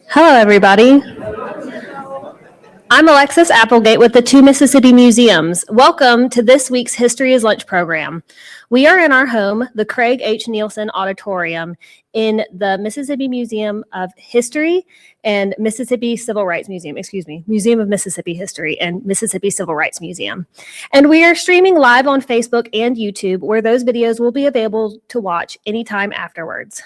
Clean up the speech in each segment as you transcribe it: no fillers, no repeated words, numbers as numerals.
Hello, everybody. I'm Alexis Applegate with the Two Mississippi Museums. Welcome to this week's History is Lunch program. We are in our home, the Craig H. Neilsen Auditorium, in the Mississippi Museum of History and Mississippi Civil Rights Museum, Museum of Mississippi History and Mississippi Civil Rights Museum. And we are streaming live on Facebook and YouTube, where those videos will be available to watch anytime afterwards.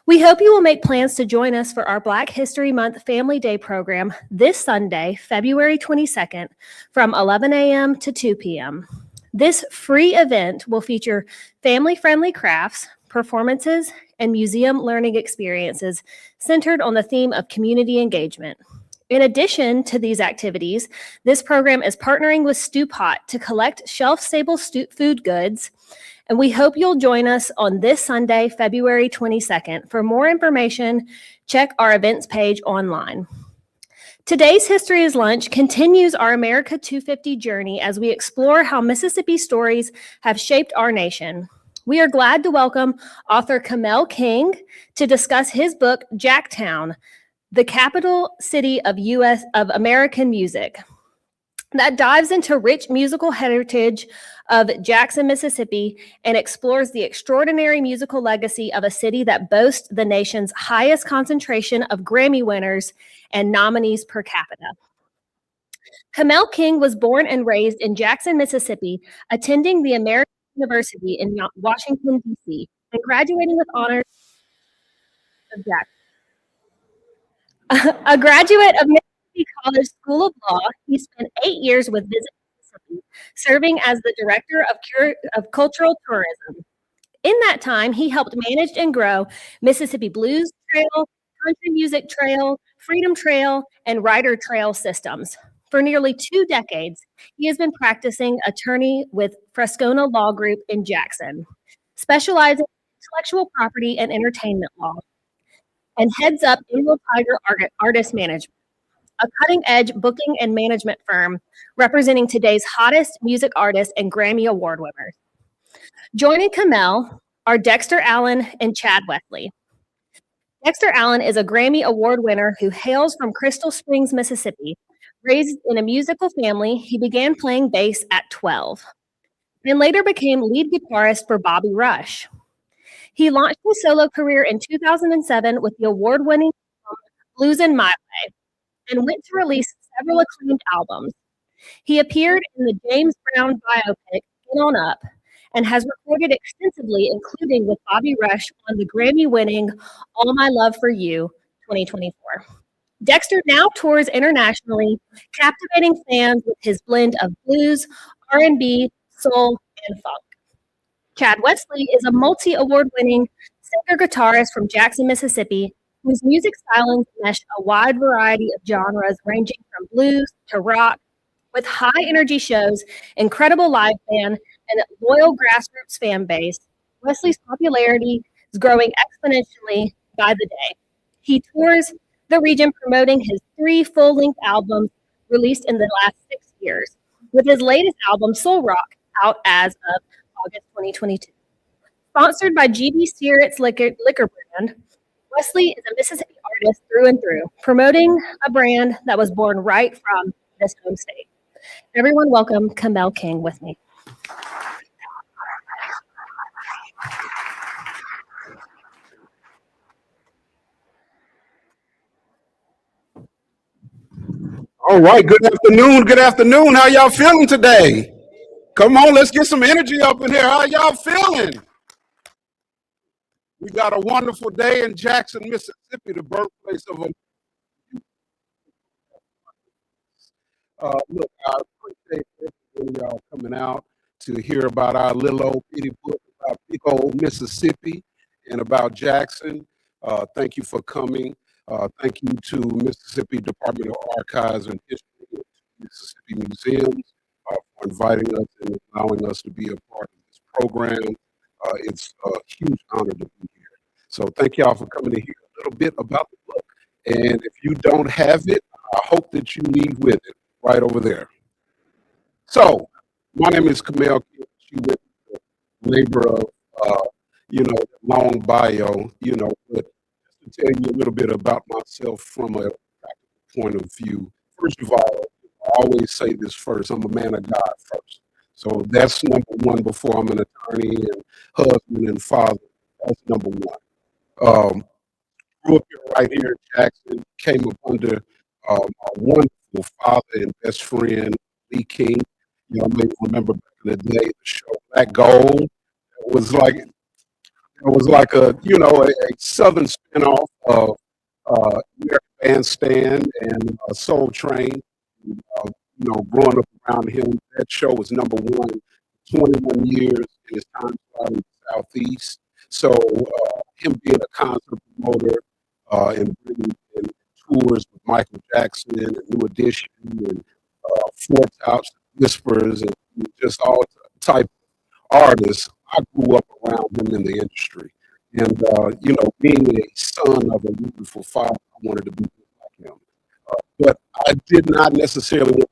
We hope you will make plans to join us for our Black History Month Family Day program this Sunday, February 22nd, from 11 a.m. to 2 p.m. This free event will feature family-friendly crafts, performances, and museum learning experiences centered on the theme of community engagement. In addition to these activities, this program is partnering with Stew Pot to collect shelf-stable food goods, and we hope you'll join us on this Sunday, February 22nd. For more information, check our events page online. Today's History is Lunch continues our America 250 journey as we explore how Mississippi stories have shaped our nation. We are glad to welcome author Kamel King to discuss his book, Jacktown, the capital city of American music, that dives into rich musical heritage of Jackson, Mississippi, and explores the extraordinary musical legacy of a city that boasts the nation's highest concentration of Grammy winners and nominees per capita. Kamel King was born and raised in Jackson, Mississippi, attending the American University in Washington, D.C., and graduating with honors of Jackson. A graduate of Mississippi College School of Law, he spent 8 years with Visit Mississippi, serving as the Director of Cultural Tourism. In that time, he helped manage and grow Mississippi Blues Trail, Country Music Trail, Freedom Trail, and Rider Trail systems. For nearly 2 decades, he has been practicing attorney with Frescona Law Group in Jackson, specializing in intellectual property and entertainment law, and heads up Emerald Tiger Artist Management, a cutting-edge booking and management firm representing today's hottest music artists and Grammy Award winners. Joining Kamel are Dexter Allen and Chad Wesley. Dexter Allen is a Grammy Award winner who hails from Crystal Springs, Mississippi. Raised in a musical family, he began playing bass at 12 and later became lead guitarist for Bobby Rush. He launched his solo career in 2007 with the award-winning album Blues in My Way and went to release several acclaimed albums. He appeared in the James Brown biopic Get On Up and has recorded extensively, including with Bobby Rush on the Grammy-winning All My Love for You 2024. Dexter now tours internationally, captivating fans with his blend of blues, R&B, soul, and funk. Chad Wesley is a multi-award-winning singer-guitarist from Jackson, Mississippi, whose music stylings mesh a wide variety of genres ranging from blues to rock, with high-energy shows, incredible live band, and a loyal grassroots fan base. Wesley's popularity is growing exponentially by the day. He tours the region promoting his 3 full-length albums released in the last 6 years, with his latest album, Soul Rock, out as of August 2022. Sponsored by GB Spirits liquor brand, Wesley is a Mississippi artist through and through, promoting a brand that was born right from this home state. Everyone welcome Kamel King with me. All right, good afternoon. Good afternoon. How y'all feeling today? Come on, let's get some energy up in here. How y'all feeling? We got a wonderful day in Jackson, Mississippi, the birthplace of a look, I appreciate y'all coming out to hear about our little old bitty book about big old Mississippi and about Jackson. Thank you for coming. Thank you to Mississippi Department of Archives and History, Mississippi Museums for inviting us and allowing us to be a part of this program. It's a huge honor to be here. So thank y'all for coming to hear a little bit about the book. And if you don't have it, I hope that you leave with it right over there. So my name is Kamel King. She with the labor of, long bio, but just to to tell you a little bit about myself from a practical point of view. First of all, I always say this first, I'm a man of God first. So that's number one before I'm an attorney and husband and father. That's number one. Grew up here right here in Jackson, came up under my wonderful father and best friend, Lee King. You know, maybe remember back in the day, the show Black Gold. It was like a southern spinoff of American Bandstand and Soul Train. Growing up around him, that show was number one 21 years in his time out in the Southeast. So him being a concert promoter and bringing in tours with Michael Jackson and New Edition and Four Tops, Whispers, and just all type of artists, I grew up around him in the industry. And, being a son of a beautiful father, I wanted to be like him. But I did not necessarily want to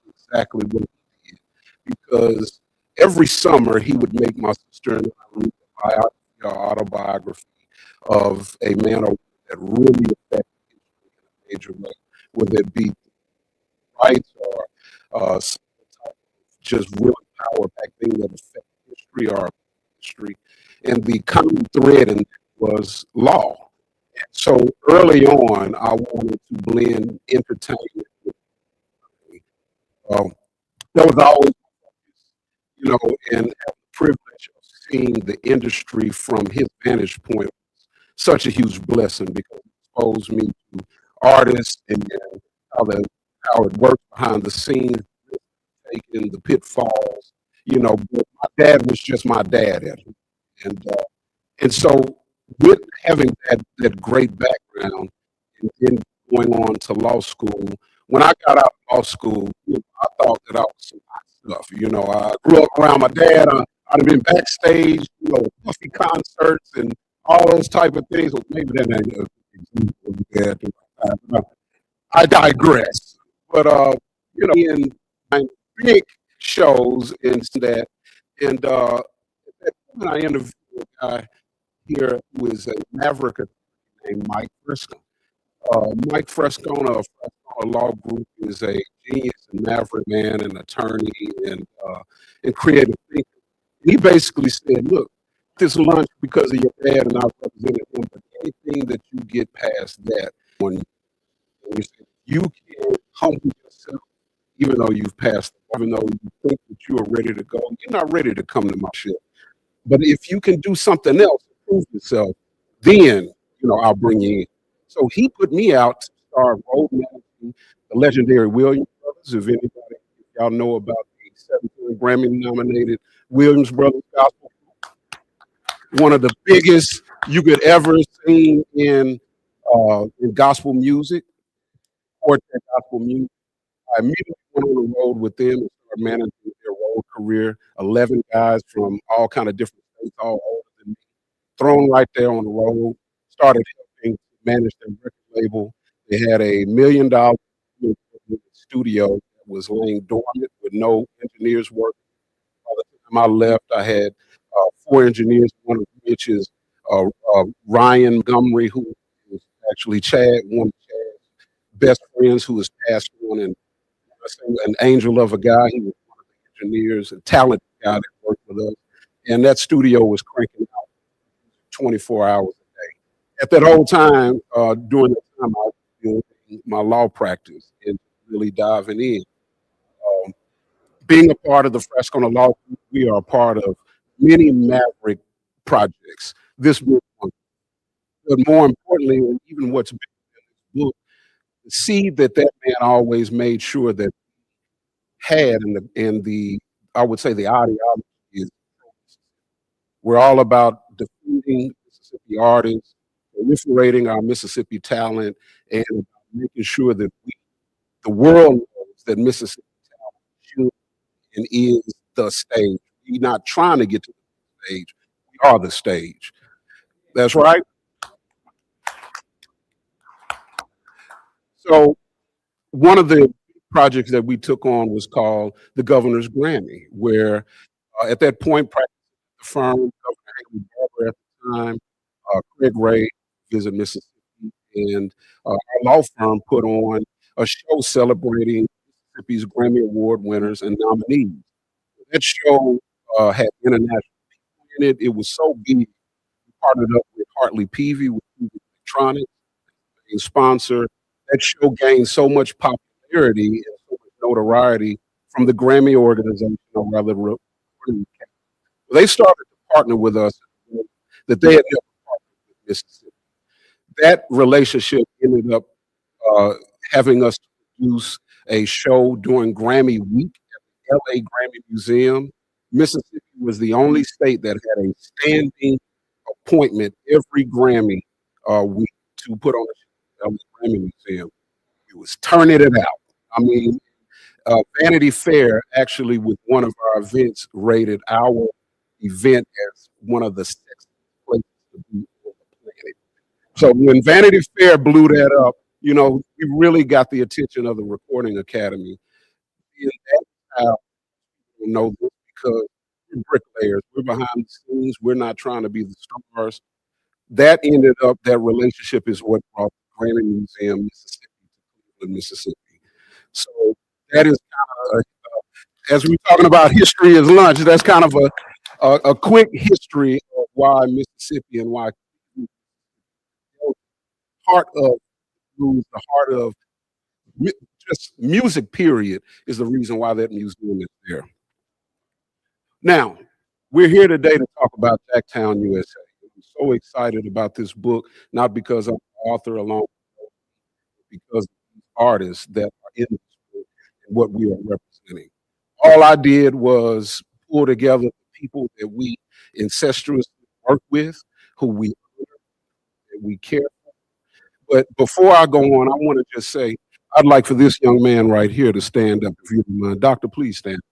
do exactly what he did because every summer he would make my sister and I read a autobiography of a man or woman that really affected history in a major way, whether it be rights or some type of just really power back thing that affected history or history. And the common thread in that was law. And so early on, I wanted to blend entertainment with um, that was always, and have the privilege of seeing the industry from his vantage point such a huge blessing because it exposed me to artists and how it works behind the scenes, taking the pitfalls. But my dad was just my dad, and so with having that great background and then going on to law school, when I got out of law school, I thought that I was some hot stuff. I grew up around my dad. I'd have been backstage, puffy concerts and all those type of things. Well, maybe that ain't a good example of that. I digress. But in big shows and that, and when I interviewed a guy here who is a maverick named Mike Fresco. Mike Frescona of Frescona Law Group is a genius and maverick man, an attorney, and creative thinker. He basically said, "Look, this lunch because of your dad and I represented him, but anything that you get past that, when you can humble yourself, even though you've passed, even though you think that you are ready to go, you're not ready to come to my ship. But if you can do something else, prove yourself, then I'll bring you in." So he put me out to start road managing the legendary Williams Brothers. If y'all know about the 17 Grammy-nominated Williams Brothers gospel, one of the biggest you could ever see in gospel music, quartet gospel music. I immediately went on the road with them and started managing their road career. 11 guys from all kind of different states, all older than me, thrown right there on the road. Started helping manage their record label. They had $1 million studio that was laying dormant with no engineers working. By the time I left, I had 4 engineers, one of which is Ryan Montgomery, who is actually one of Chad's best friends who has passed on, and an angel of a guy. He was one of the engineers, a talented guy that worked with us. And that studio was cranking out 24 hours a day. At that whole time, during that time, I was doing my law practice and really diving in. Being a part of the Frescona Law Group, we are a part of many Maverick projects. This book, but more importantly, and even what's been in this book, the seed that man always made sure that had in the I would say the ideology is we're all about defending Mississippi artists, proliferating our Mississippi talent, and making sure that the world knows that Mississippi talent should and is the stage. We're not trying to get to the stage. We are the stage. That's right. So one of the projects that we took on was called the Governor's Grammy, where at that point, practicing at the firm, Governor Haley Barber at the time, Craig Ray, visit Mississippi, and our law firm put on a show celebrating Mississippi's Grammy Award winners and nominees. That show had international people in it. It was so big. We partnered up with Hartley Peavy with Peavy Electronics, being sponsor. That show gained so much popularity and so much notoriety from the Grammy organization, or rather, they started to partner with us that they had never partnered with Mississippi. That relationship ended up uh, having us produce a show during Grammy Week at the LA Grammy Museum. Mississippi was the only state that had a standing appointment every Grammy week to put on the LA Grammy Museum. It was turning it out. I mean, Vanity Fair actually, with one of our events, rated our event as one of the sexiest places to be on the planet. So when Vanity Fair blew that up, we really got the attention of the Recording Academy. And that's how we know this, because we're bricklayers. We're behind the scenes. We're not trying to be the stars. That relationship is what brought the Grammy Museum, Mississippi, to Cleveland, Mississippi. So that is kind of, as we're talking about history is lunch, that's kind of a quick history of why Mississippi and why heart of blues, the heart of just music, period, is the reason why that museum is there. Now, we're here today to talk about Jacktown, USA. I'm so excited about this book, not because I'm the author alone, but because of these artists that are in this book and what we are representing. All I did was pull together the people that we ancestrally work with, who we honor, that we care for. But before I go on, I want to just say I'd like for this young man right here to stand up, if you don't mind. Doctor, please stand up.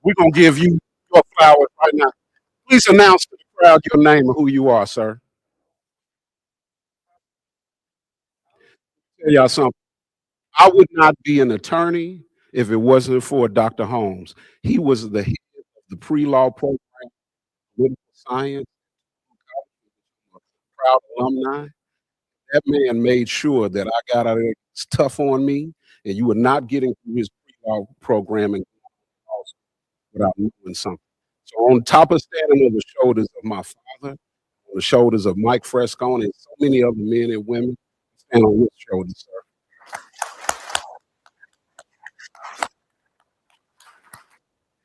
We're going to give you your flowers right now. Please announce to the crowd your name and who you are, sir. Tell y'all something. I would not be an attorney if it wasn't for Dr. Holmes. He was the head of the pre-law program, political science, proud alumni. That man made sure that I got out of there. It's tough on me, and you were not getting through his pre-law programming without knowing something. So on top of standing on the shoulders of my father, on the shoulders of Mike Frescone, and so many other men and women, stand on his shoulders, sir.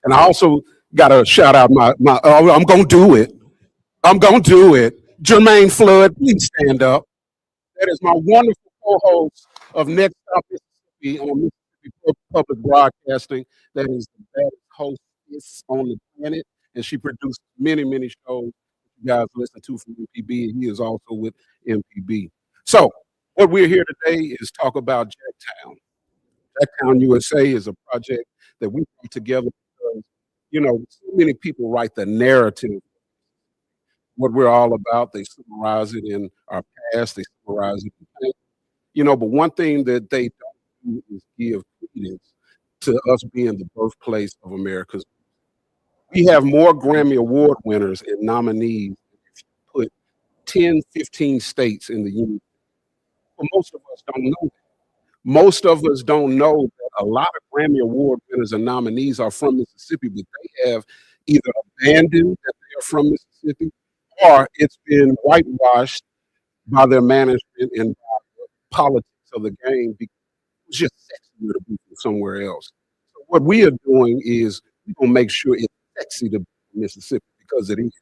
And I also got to shout out I'm going to do it. I'm going to do it. Jermaine Flood, please stand up. That is my wonderful co-host of Next Stop Mississippi on Mississippi Public Broadcasting. That is the best hostess on the planet, and she produces many, many shows you guys listen to from MPB, and he is also with MPB. So, what we're here today is talk about Jacktown. Jacktown USA is a project that we put together because, so many people write the narrative, what we're all about. They summarize it in our past, they summarize it in pain. But one thing that they don't do is give credence to us being the birthplace of America's. We have more Grammy Award winners and nominees if you put 10, 15 states in the union. But most of us don't know that. Most of us don't know that a lot of Grammy Award winners and nominees are from Mississippi, but they have either abandoned that they are from Mississippi, or it's been whitewashed by their management and by the politics of the game because it's just sexier to be from somewhere else. So what we are doing is we're going to make sure it's sexy to be from Mississippi, because it is.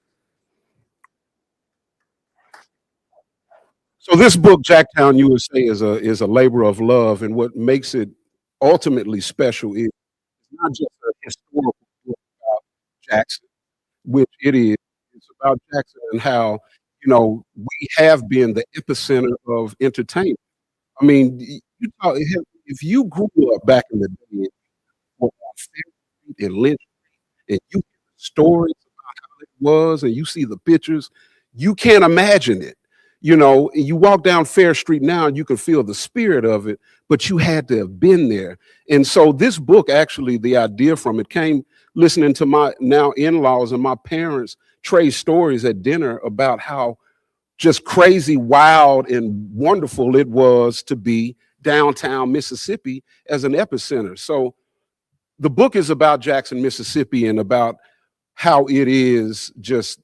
So this book, Jacktown USA, is a labor of love, and what makes it ultimately special is not just a historical book about Jackson, which it is. It's about Jackson and how we have been the epicenter of entertainment. I mean, if you grew up back in the day on Fair Street and Lynch Street, and you hear the stories about how it was, and you see the pictures, you can't imagine it. You walk down Fair Street now and you can feel the spirit of it, but you had to have been there. And so this book, actually, the idea from it came listening to my now in-laws and my parents trade stories at dinner about how just crazy, wild, and wonderful it was to be downtown Mississippi as an epicenter. So the book is about Jackson, Mississippi, and about how it is just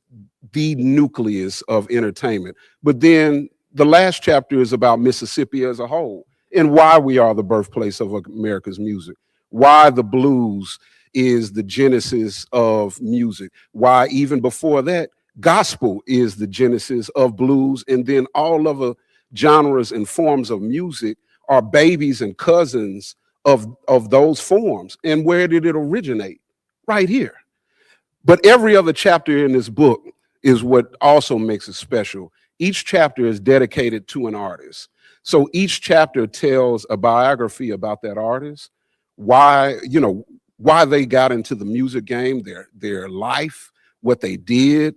the nucleus of entertainment. But then the last chapter is about Mississippi as a whole and why we are the birthplace of America's music, why the blues is the genesis of music, why even before that, gospel is the genesis of blues, and then all other genres and forms of music are babies and cousins of those forms. And where did it originate? Right here. But every other chapter in this book is what also makes it special. Each chapter is dedicated to an artist. So each chapter tells a biography about that artist, why, why they got into the music game, their life, what they did,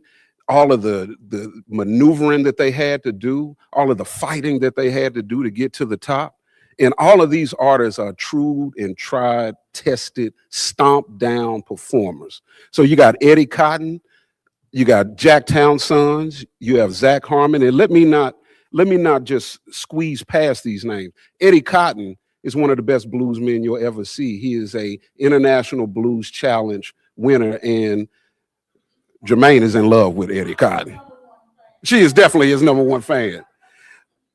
all of the maneuvering that they had to do, all of the fighting that they had to do to get to the top. And all of these artists are true and tried, tested, stomped down performers. So you got Eddie Cotton, you got Jacktown Sons, you have Zach Harmon, and let me not just squeeze past these names. Eddie Cotton is one of the best bluesmen you'll ever see. He is a International Blues Challenge winner, and Jermaine is in love with Eddie Cotton. She is definitely his #1 fan.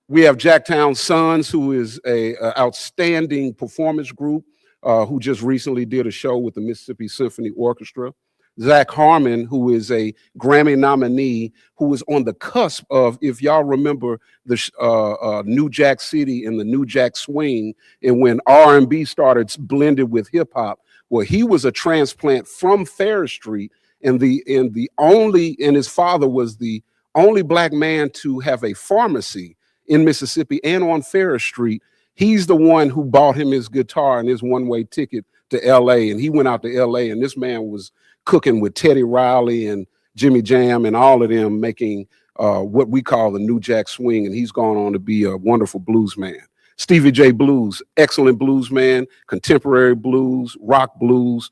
We have Jacktown Sons, who is a outstanding performance group who just recently did a show with the Mississippi Symphony Orchestra. Zach Harmon, who is a Grammy nominee, who is on the cusp of, if y'all remember, the New Jack City and the New Jack Swing, and when R&B started blended with hip hop. Well, he was a transplant from Ferris Street, and his father was the only Black man to have a pharmacy in Mississippi and on Ferris Street. He's the one who bought him his guitar and his one-way ticket to LA, and he went out to LA, and this man was cooking with Teddy Riley and Jimmy Jam and all of them, making what we call the New Jack Swing, and he's gone on to be a wonderful blues man. Stevie J Blues, excellent blues man, contemporary blues, rock blues.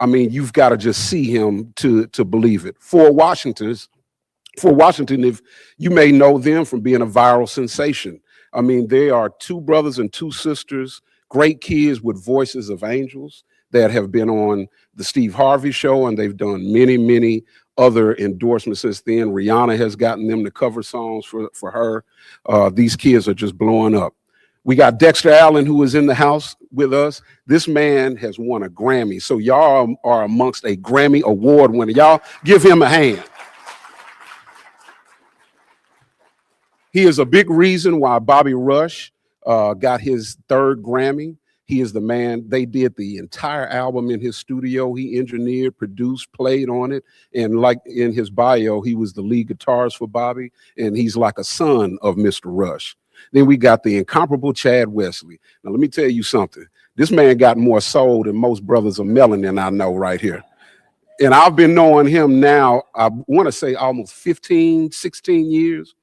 I mean, you've got to just see him to believe it. For Washington, if you may know them from being a viral sensation. I mean, they are two brothers and two sisters, great kids with voices of angels that have been on the Steve Harvey Show, and they've done many, many other endorsements since then. Rihanna has gotten them to cover songs for her. These kids are just blowing up. We got Dexter Allen, who is in the house with us. This man has won a Grammy. So y'all are amongst a Grammy Award winner. Y'all give him a hand. He is a big reason why Bobby Rush got his 3rd Grammy. He is the man. They did the entire album in his studio. He engineered, produced, played on it. And like in his bio, he was the lead guitarist for Bobby, and he's like a son of Mr. Rush. Then we got the incomparable Chad Wesley. Now, let me tell you something. This man got more soul than most brothers of melanin I know right here. And I've been knowing him now, I want to say almost 15, 16 years.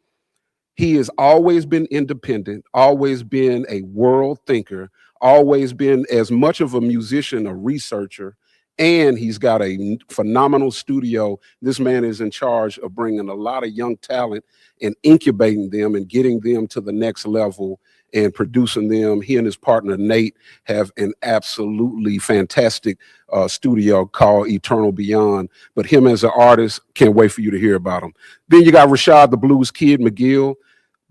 He has always been independent, always been a world thinker, always been as much of a musician, a researcher, and he's got a phenomenal studio. This man is in charge of bringing a lot of young talent and incubating them and getting them to the next level and producing them. He and his partner, Nate, have an absolutely fantastic studio called Eternal Beyond. But him as an artist, can't wait for you to hear about him. Then you got Rashad the Blues Kid McGill.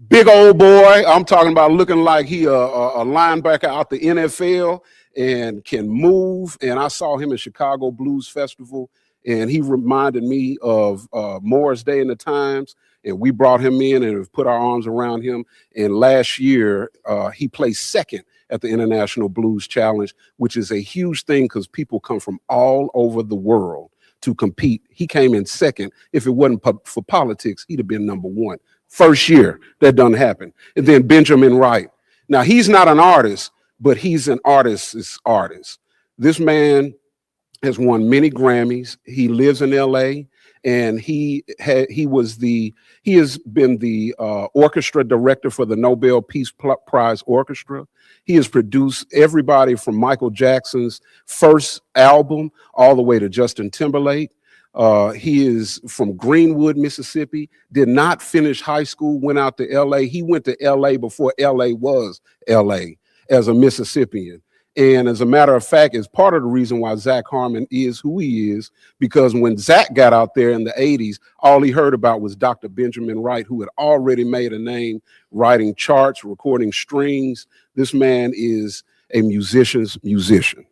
Big old boy. I'm talking about looking like he a linebacker out the NFL and can move. And I saw him at Chicago Blues Festival, and he reminded me of Morris Day in the Times. And we brought him in and have put our arms around him. And last year, he placed 2nd at the International Blues Challenge, which is a huge thing because people come from all over the world to compete. He came in 2nd. If it wasn't for politics, he'd have been #1. First year that doesn't happen. And then Benjamin Wright. Now, he's not an artist, but he's an artist's artist. This man has won many Grammys. He lives in LA, and he has been the orchestra director for the Nobel Peace Prize Orchestra. He has produced everybody from Michael Jackson's first album all the way to Justin Timberlake. He is from Greenwood, Mississippi, did not finish high school, went out to LA. He went to LA before LA was LA as a Mississippian. And as a matter of fact, is part of the reason why Zach Harmon is who he is, because when Zach got out there in the 80s, all he heard about was Dr. Benjamin Wright, who had already made a name writing charts, recording strings. This man is a musician's musician.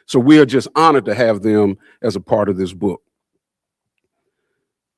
So we are just honored to have them as a part of this book.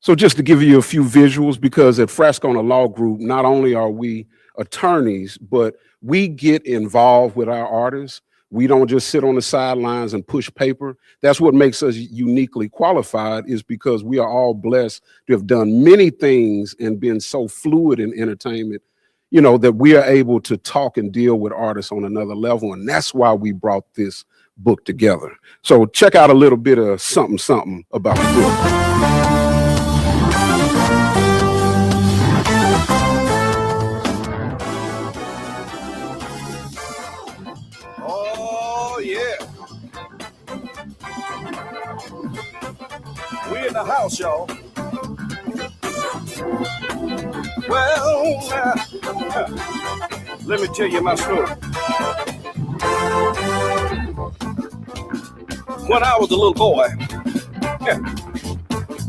So just to give you a few visuals, because at Frascona Law Group, not only are we attorneys, but we get involved with our artists. We don't just sit on the sidelines and push paper. That's what makes us uniquely qualified, is because we are all blessed to have done many things and been so fluid in entertainment, you know, that we are able to talk and deal with artists on another level. And that's why we brought this book together. So check out a little bit of something about the book. Oh yeah, we in the house, y'all. Well, let me tell you my story. When I was a little boy,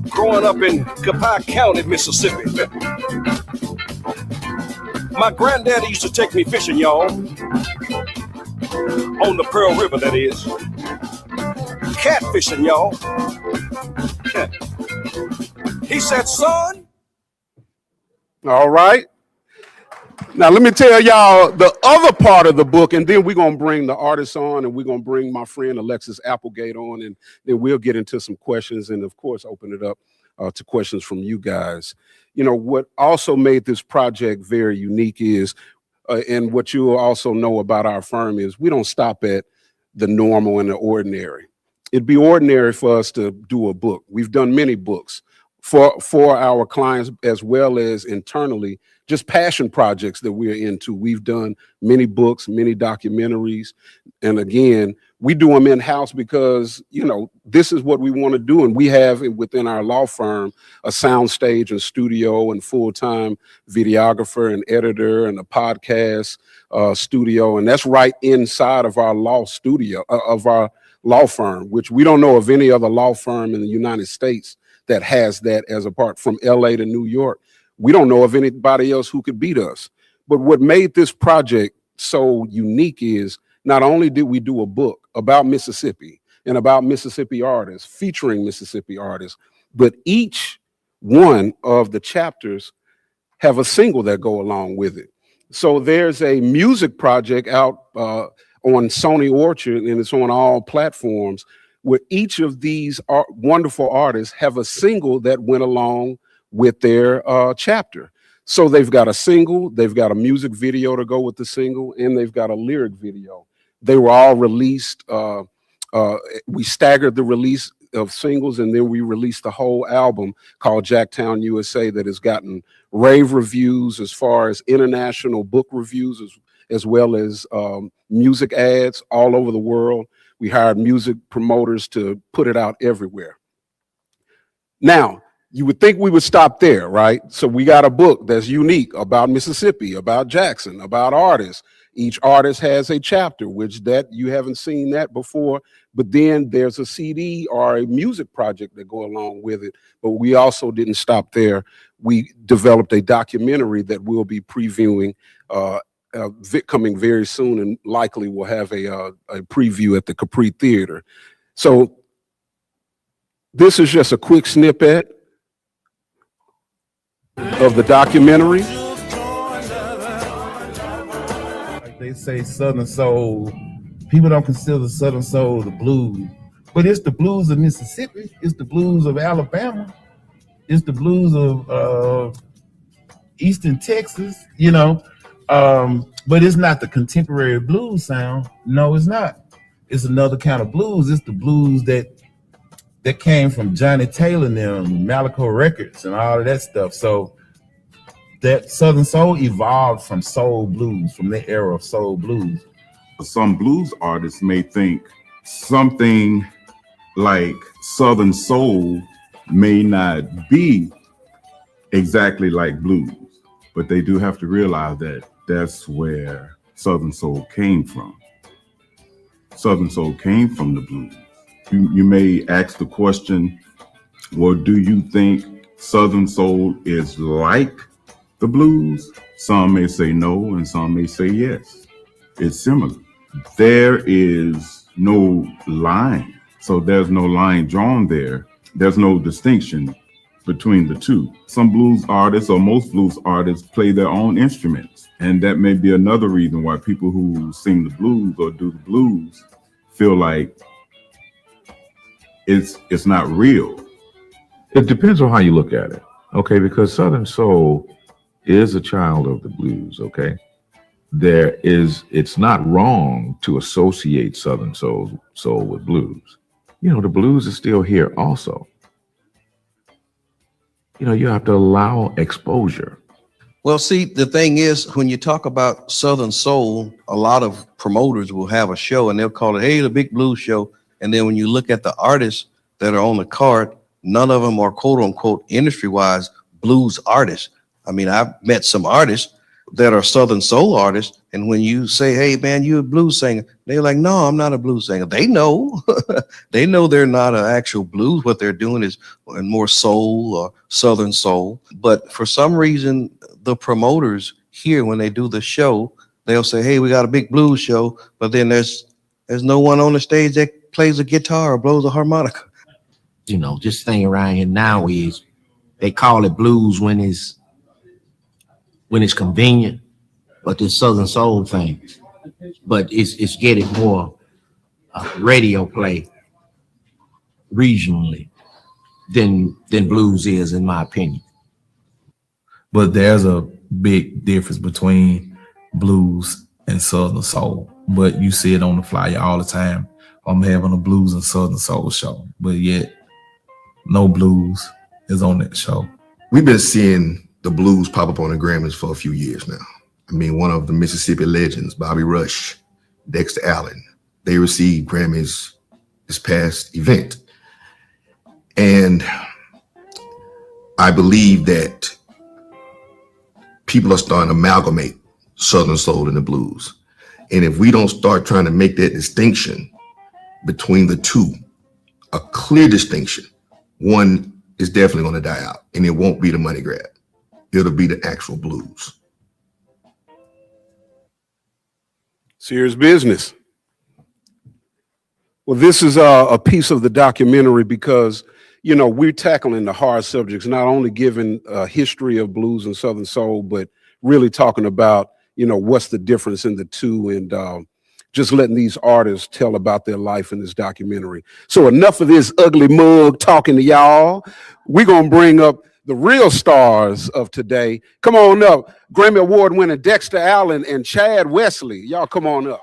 growing up in Copiah County, Mississippi, my granddaddy used to take me fishing, y'all, on the Pearl River, that is. Catfishing, y'all. He said, son. All right. Now, let me tell y'all the other part of the book, and then we're going to bring the artists on, and we're going to bring my friend Alexis Applegate on, and then we'll get into some questions and, of course, open it up to questions from you guys. You know, what also made this project very unique is, and what you will also know about our firm is, we don't stop at the normal and the ordinary. It'd be ordinary for us to do a book. We've done many books for our clients, as well as internally, just passion projects that we're into. We've done many books, many documentaries. And again, we do them in-house because, you know, this is what we want to do. And we have within our law firm a soundstage and studio and full-time videographer and editor and a podcast studio. And that's right inside of our law studio, of our law firm, which we don't know of any other law firm in the United States that has that as a part. From LA to New York, we don't know of anybody else who could beat us. But what made this project so unique is, not only did we do a book about Mississippi and about Mississippi artists, featuring Mississippi artists, but each one of the chapters have a single that go along with it. So there's a music project out on Sony Orchard, and it's on all platforms, where each of these wonderful artists have a single that went along with their chapter. So they've got a single, they've got a music video to go with the single, and they've got a lyric video. They were all released. We staggered the release of singles, and then we released the whole album called Jacktown USA that has gotten rave reviews as far as international book reviews, as well as music ads all over the world. We hired music promoters to put it out everywhere. Now, you would think we would stop there, right? So we got a book that's unique about Mississippi, about Jackson, about artists. Each artist has a chapter, which that you haven't seen that before, but then there's a CD or a music project that go along with it. But we also didn't stop there. We developed a documentary that we'll be previewing coming very soon, and likely will have a preview at the Capri Theater. So this is just a quick snippet of the documentary. Like they say, Southern Soul, people don't consider Southern Soul the blues, but it's the blues of Mississippi, it's the blues of Alabama, it's the blues of Eastern Texas, you know. But it's not the contemporary blues sound. No, it's not. It's another kind of blues. It's the blues that came from Johnny Taylor and them, Malaco Records and all of that stuff. So that Southern Soul evolved from soul blues, from the era of soul blues. Some blues artists may think something like Southern soul may not be exactly like blues, but they do have to realize that that's where Southern soul came from. Southern soul came from the blues. You may ask the question, well, do you think Southern soul is like the blues? Some may say no, and some may say yes. It's similar. There is no line. So there's no line drawn there. There's no distinction between the two. Some blues artists, or most blues artists, play their own instruments. And that may be another reason why people who sing the blues or do the blues feel like it's not real. It depends on how you look at it, okay? Because Southern soul is a child of the blues, okay? It's not wrong to associate Southern soul with blues. You know, the blues is still here also. You know, you have to allow exposure. Well, see, the thing is, when you talk about Southern soul, a lot of promoters will have a show and they'll call it, hey, the big blues show. And then when you look at the artists that are on the card, none of them are quote unquote industry wise blues artists. I mean, I've met some artists that are Southern soul artists. And when you say, hey, man, you're a blues singer, they're like, no, I'm not a blues singer. They know, they know they're not an actual blues. What they're doing is more soul or Southern soul. But for some reason, the promoters here, when they do the show, they'll say, hey, we got a big blues show. But then there's no one on the stage that plays a guitar or blows a harmonica. You know, this thing around here now is they call it blues when it's convenient, but this Southern soul thing, but it's getting more radio play regionally than blues is, in my opinion. But there's a big difference between blues and Southern soul. But you see it on the flyer all the time. I'm having a blues and Southern soul show, but yet no blues is on that show. We've been seeing the blues pop up on the Grammys for a few years now. I mean, one of the Mississippi legends, Bobby Rush, Dexter Allen, they received Grammys this past event. And I believe that people are starting to amalgamate Southern soul and the blues. And if we don't start trying to make that distinction between the two, a clear distinction, one is definitely going to die out, and it won't be the money grab. It'll be the actual blues. Serious business. Well, this is a piece of the documentary because, you know, we're tackling the hard subjects, not only giving a history of blues and Southern soul, but really talking about, you know, what's the difference in the two, and just letting these artists tell about their life in this documentary. So enough of this ugly mug talking to y'all. We're going to bring up the real stars of today. Come on up. Grammy Award winner Dexter Allen and Chad Wesley. Y'all come on up.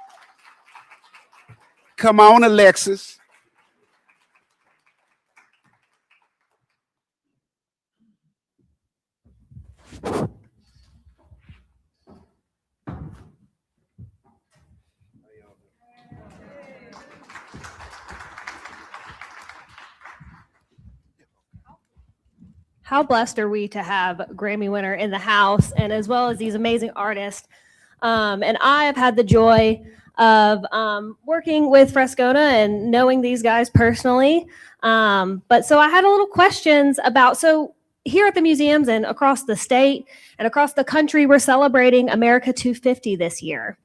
Come on, Alexis. How blessed are we to have Grammy winner in the house, and as well as these amazing artists. And I have had the joy of working with Frescona and knowing these guys personally. But so I had a little questions about, so here at the museums and across the state and across the country, we're celebrating America 250 this year.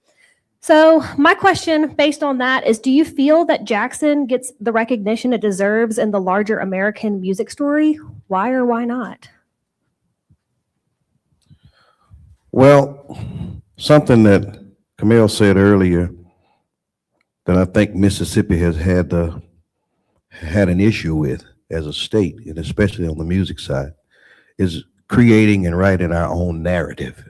So my question based on that is, do you feel that Jackson gets the recognition it deserves in the larger American music story? Why or why not? Well, something that Kamel said earlier that I think Mississippi has had an issue with as a state, and especially on the music side, is creating and writing our own narrative.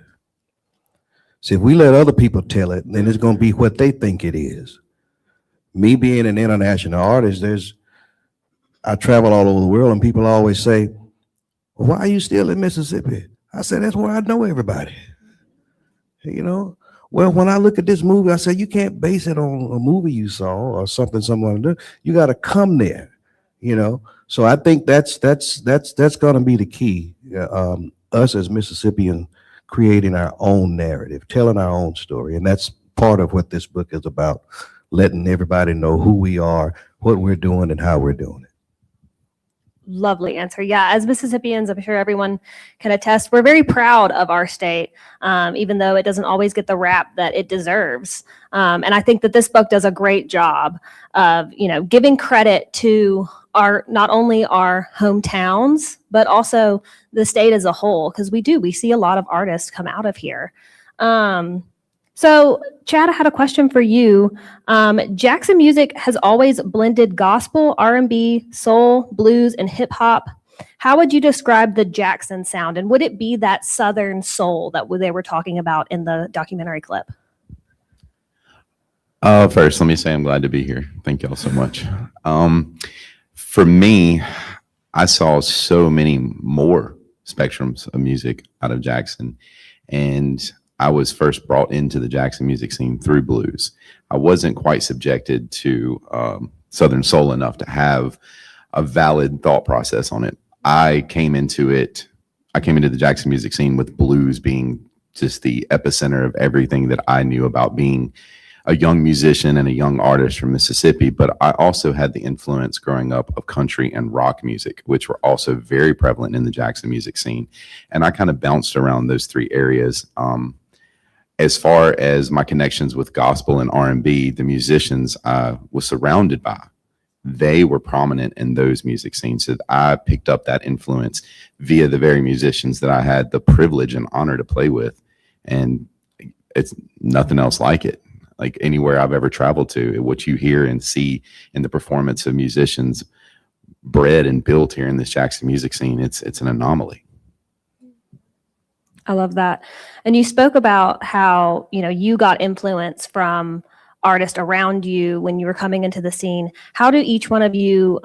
See, if we let other people tell it, then it's going to be what they think it is. Me being an international artist, I travel all over the world, and people always say, why are you still in Mississippi? I said, that's where I know everybody. You know, well, when I look at this movie, I said, you can't base it on a movie you saw or something someone did. You got to come there. you know. So I think that's going to be the key. Us as Mississippians creating our own narrative, telling our own story, and that's part of what this book is about, letting everybody know who we are, what we're doing, and how we're doing it. Lovely answer. Yeah, as Mississippians, I'm sure everyone can attest, we're very proud of our state, even though it doesn't always get the rap that it deserves. And I think that this book does a great job of, giving credit to not only our hometowns, but also the state as a whole, because we see a lot of artists come out of here. So, Chad, I had a question for you. Jackson music has always blended gospel, R&B, soul, blues, and hip hop. How would you describe the Jackson sound? And would it be that Southern soul that they were talking about in the documentary clip? First, let me say I'm glad to be here. Thank y'all so much. For me, I saw so many more spectrums of music out of Jackson, and I was first brought into the Jackson music scene through blues. I wasn't quite subjected to Southern soul enough to have a valid thought process on it. I came into the Jackson music scene with blues being just the epicenter of everything that I knew about being a young musician and a young artist from Mississippi. But I also had the influence growing up of country and rock music, which were also very prevalent in the Jackson music scene. And I kind of bounced around those three areas. As far as my connections with gospel and R&B, the musicians I was surrounded by, they were prominent in those music scenes. So I picked up that influence via the very musicians that I had the privilege and honor to play with. And it's nothing else like it. Like anywhere I've ever traveled to, what you hear and see in the performance of musicians bred and built here in this Jackson music scene, it's an anomaly. I love that. And you spoke about how, you got influence from artists around you when you were coming into the scene. How do each one of you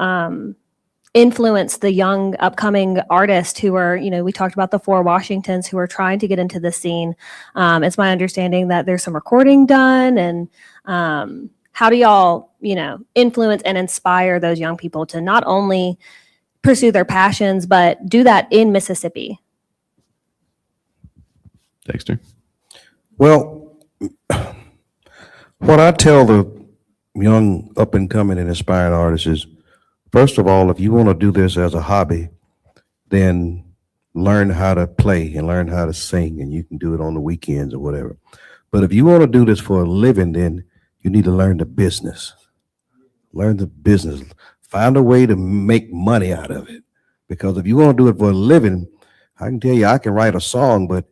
influence the young upcoming artists who are, we talked about the 4 Washingtons who are trying to get into the scene. It's my understanding that there's some recording done, and how do y'all, influence and inspire those young people to not only pursue their passions, but do that in Mississippi? Dexter? Well, what I tell the young up and coming and inspiring artists is, first of all, if you want to do this as a hobby, then learn how to play and learn how to sing, and you can do it on the weekends or whatever. But if you want to do this for a living, then you need to learn the business. Learn the business. Find a way to make money out of it. Because if you want to do it for a living, I can tell you, I can write a song, but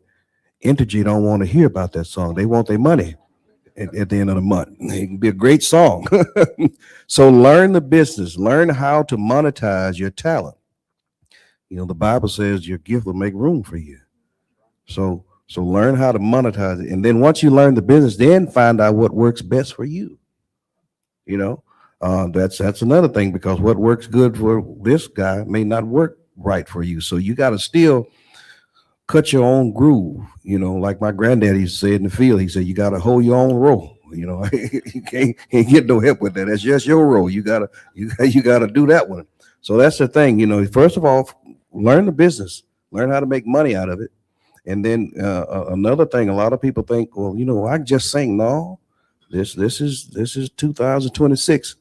Entergy don't want to hear about that song. They want their money at the end of the month. It can be a great song. So learn the business. Learn how to monetize your talent. The Bible says your gift will make room for you. So learn how to monetize it. And then once you learn the business, then find out what works best for you. That's another thing, because what works good for this guy may not work right for you. So you got to still cut your own groove, like my granddaddy said in the field. He said, you got to hold your own roll. You can't get no help with that. That's just your role. You gotta do that one. So that's the thing. First of all, learn the business, learn how to make money out of it. And then another thing, a lot of people think, well, I can just sing. No, this is 2026.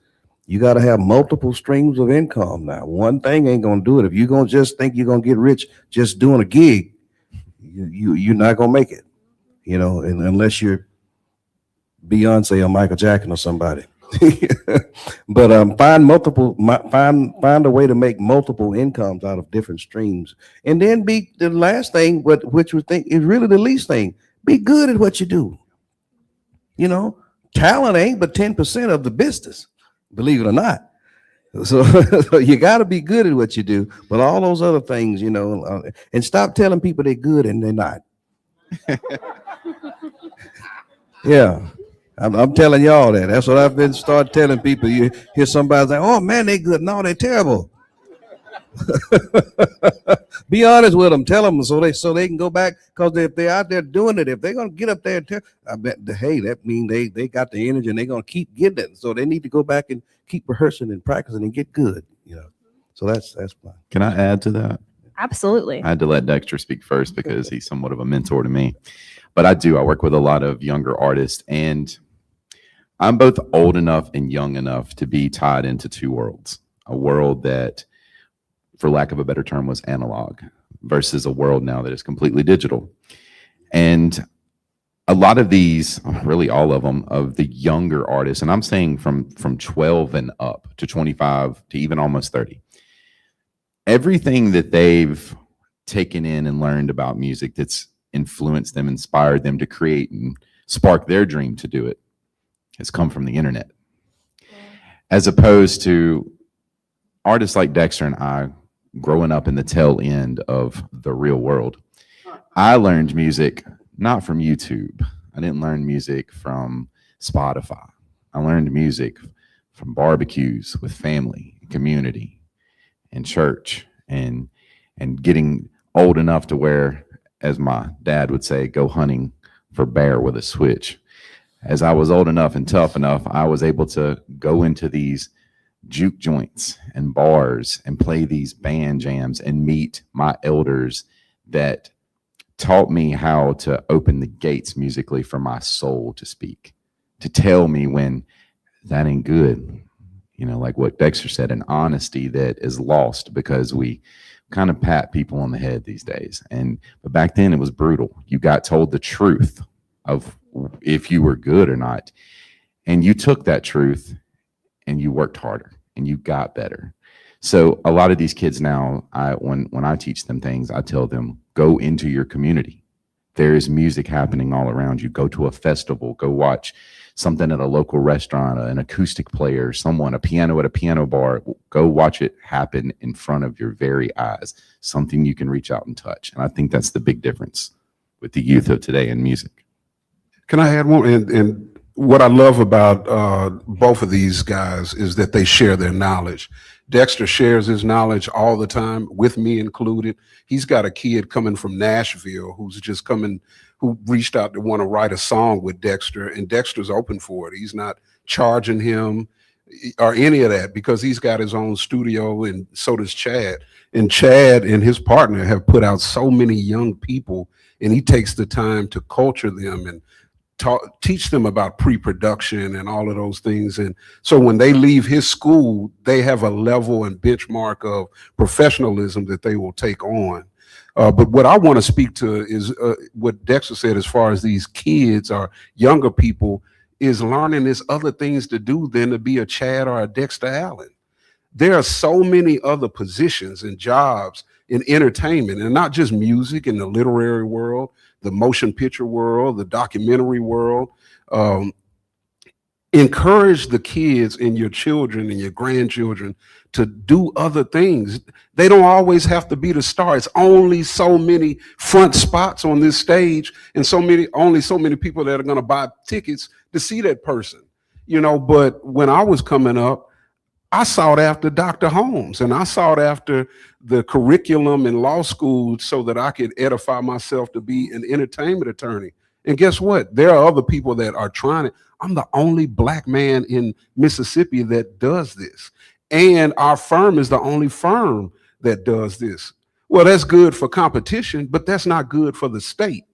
You got to have multiple streams of income. Now, one thing ain't gonna do it. If you're gonna just think you're gonna get rich just doing a gig, you're not gonna make it. And unless you're Beyonce or Michael Jackson or somebody. But find a way to make multiple incomes out of different streams, and then be the last thing, which we think is really the least thing. Be good at what you do. Talent ain't but 10% of the business, believe it or not. So you got to be good at what you do, but all those other things, and stop telling people they're good and they're not. Yeah. I'm telling y'all that. That's what I've been start telling people. You hear somebody say, "Oh man, they good." No, they're terrible. Be honest with them. Tell them so they can go back, because if they're out there doing it, if they're gonna get up there and tell, I bet that means they got the energy and they're gonna keep getting it. So they need to go back and keep rehearsing and practicing and get good. So that's fine. Can I add to that? Absolutely. I had to let Dexter speak first because he's somewhat of a mentor to me. But I work with a lot of younger artists, and I'm both old enough and young enough to be tied into two worlds. A world that, for lack of a better term, was analog versus a world now that is completely digital. And a lot of these, really all of them, of the younger artists, and I'm saying from 12 and up to 25 to even almost 30, everything that they've taken in and learned about music that's influenced them, inspired them to create and spark their dream to do it has come from the internet. As opposed to artists like Dexter and I growing up in the tail end of the real world. I learned music not from YouTube. I didn't learn music from Spotify. I learned music from barbecues with family, community, and church, and getting old enough to where, as my dad would say, go hunting for bear with a switch. As I was old enough and tough enough, I was able to go into these juke joints and bars and play these band jams and meet my elders that taught me how to open the gates musically for my soul to speak, to tell me when that ain't good. You know, like what Dexter said, an honesty that is lost because we kind of pat people on the head these days. But back then it was brutal. You got told the truth of if you were good or not. And you took that truth and you worked harder and you got better. So a lot of these kids now, when I teach them things, I tell them, go into your community. There is music happening all around you. Go to a festival, go watch something at a local restaurant, an acoustic player, a piano at a piano bar. Go watch it happen in front of your very eyes, something you can reach out and touch. And I think that's the big difference with the youth of today in music. Can I add one? And what I love about both of these guys is that they share their knowledge. Dexter shares his knowledge all the time, with me included. He's got a kid coming from Nashville who's just who reached out to want to write a song with Dexter, and Dexter's open for it. He's not charging him or any of that because he's got his own studio, and so does Chad. And Chad and his partner have put out so many young people, and he takes the time to culture them and teach them about pre-production and all of those things. And so when they leave his school, they have a level and benchmark of professionalism that they will take on. But what I want to speak to is what Dexter said as far as these kids or younger people is learning there's other things to do than to be a Chad or a Dexter Allen. There are so many other positions and jobs in entertainment, and not just music, in the literary world, the motion picture world, the documentary world. Encourage the kids and your children and your grandchildren to do other things. They don't always have to be the star. It's only so many front spots on this stage, and only so many people that are going to buy tickets to see that person. You know, but when I was coming up, I sought after Dr. Holmes, and I sought after the curriculum in law school so that I could edify myself to be an entertainment attorney. And guess what? There are other people that are trying it. I'm the only Black man in Mississippi that does this. And our firm is the only firm that does this. Well, that's good for competition, but that's not good for the state.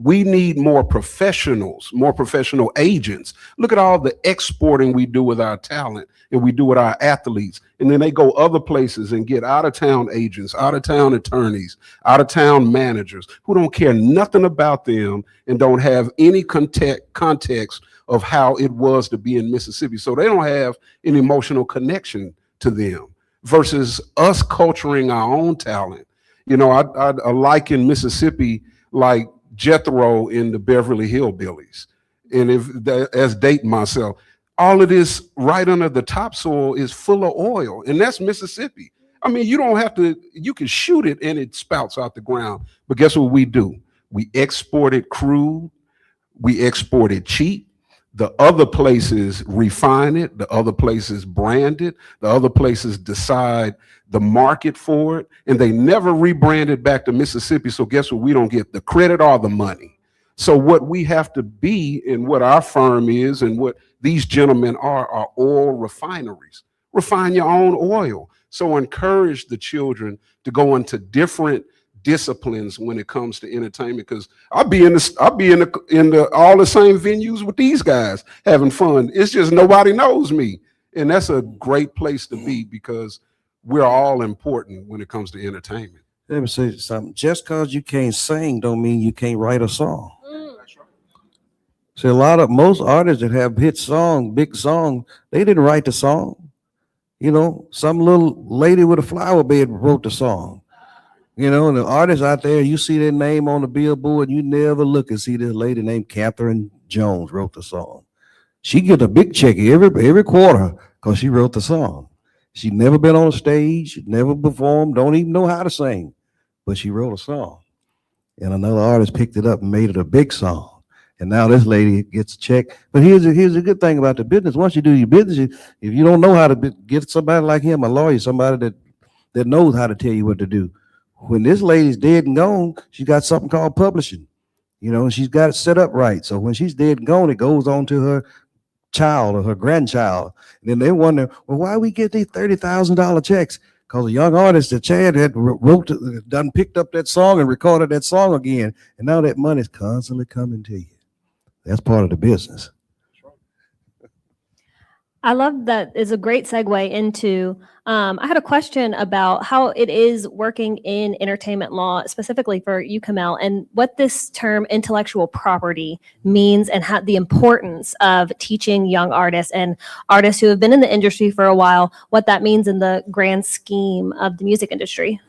We need more professionals, more professional agents. Look at all the exporting we do with our talent and we do with our athletes. And then they go other places and get out-of-town agents, out-of-town attorneys, out-of-town managers who don't care nothing about them and don't have any context of how it was to be in Mississippi. So they don't have an emotional connection to them versus us culturing our own talent. You know, I liken Mississippi like Jethro in the Beverly Hillbillies. And as dating myself, all of this right under the topsoil is full of oil, and that's Mississippi. I mean, you can shoot it and it spouts out the ground. But guess what we do? We export it crude, we export it cheap. The other places refine it, the other places brand it, the other places decide the market for it, and they never rebrand it back to Mississippi. So guess what? We don't get the credit or the money. So what we have to be, and what our firm is, and what these gentlemen are oil refineries. Refine your own oil. So encourage the children to go into different disciplines when it comes to entertainment, because I'll be in the all the same venues with these guys having fun. It's just nobody knows me. And that's a great place to be, because we're all important when it comes to entertainment. Let me say something. Just because you can't sing don't mean you can't write a song. See, most artists that have hit song, big song, they didn't write the song. You know, some little lady with a flower bed wrote the song. You know, and the artists out there, you see their name on the billboard, you never look and see this lady named Catherine Jones wrote the song. She get a big check every quarter because she wrote the song. She never been on a stage, never performed, don't even know how to sing, but she wrote a song. And another artist picked it up and made it a big song. And now this lady gets a check. But here's a good thing about the business. Once you do your business, if you don't know how to get somebody like him, a lawyer, somebody that knows how to tell you what to do. When this lady's dead and gone, she got something called publishing, you know, and she's got it set up right. So when she's dead and gone, it goes on to her child or her grandchild. And then they wonder, well, why we get these $30,000 checks? Because a young artist that Chad had picked up that song and recorded that song again. And now that money's constantly coming to you. That's part of the business. I love that. Is a great segue into, I had a question about how it is working in entertainment law, specifically for you, Kamel, and what this term intellectual property means and how the importance of teaching young artists and artists who have been in the industry for a while, what that means in the grand scheme of the music industry.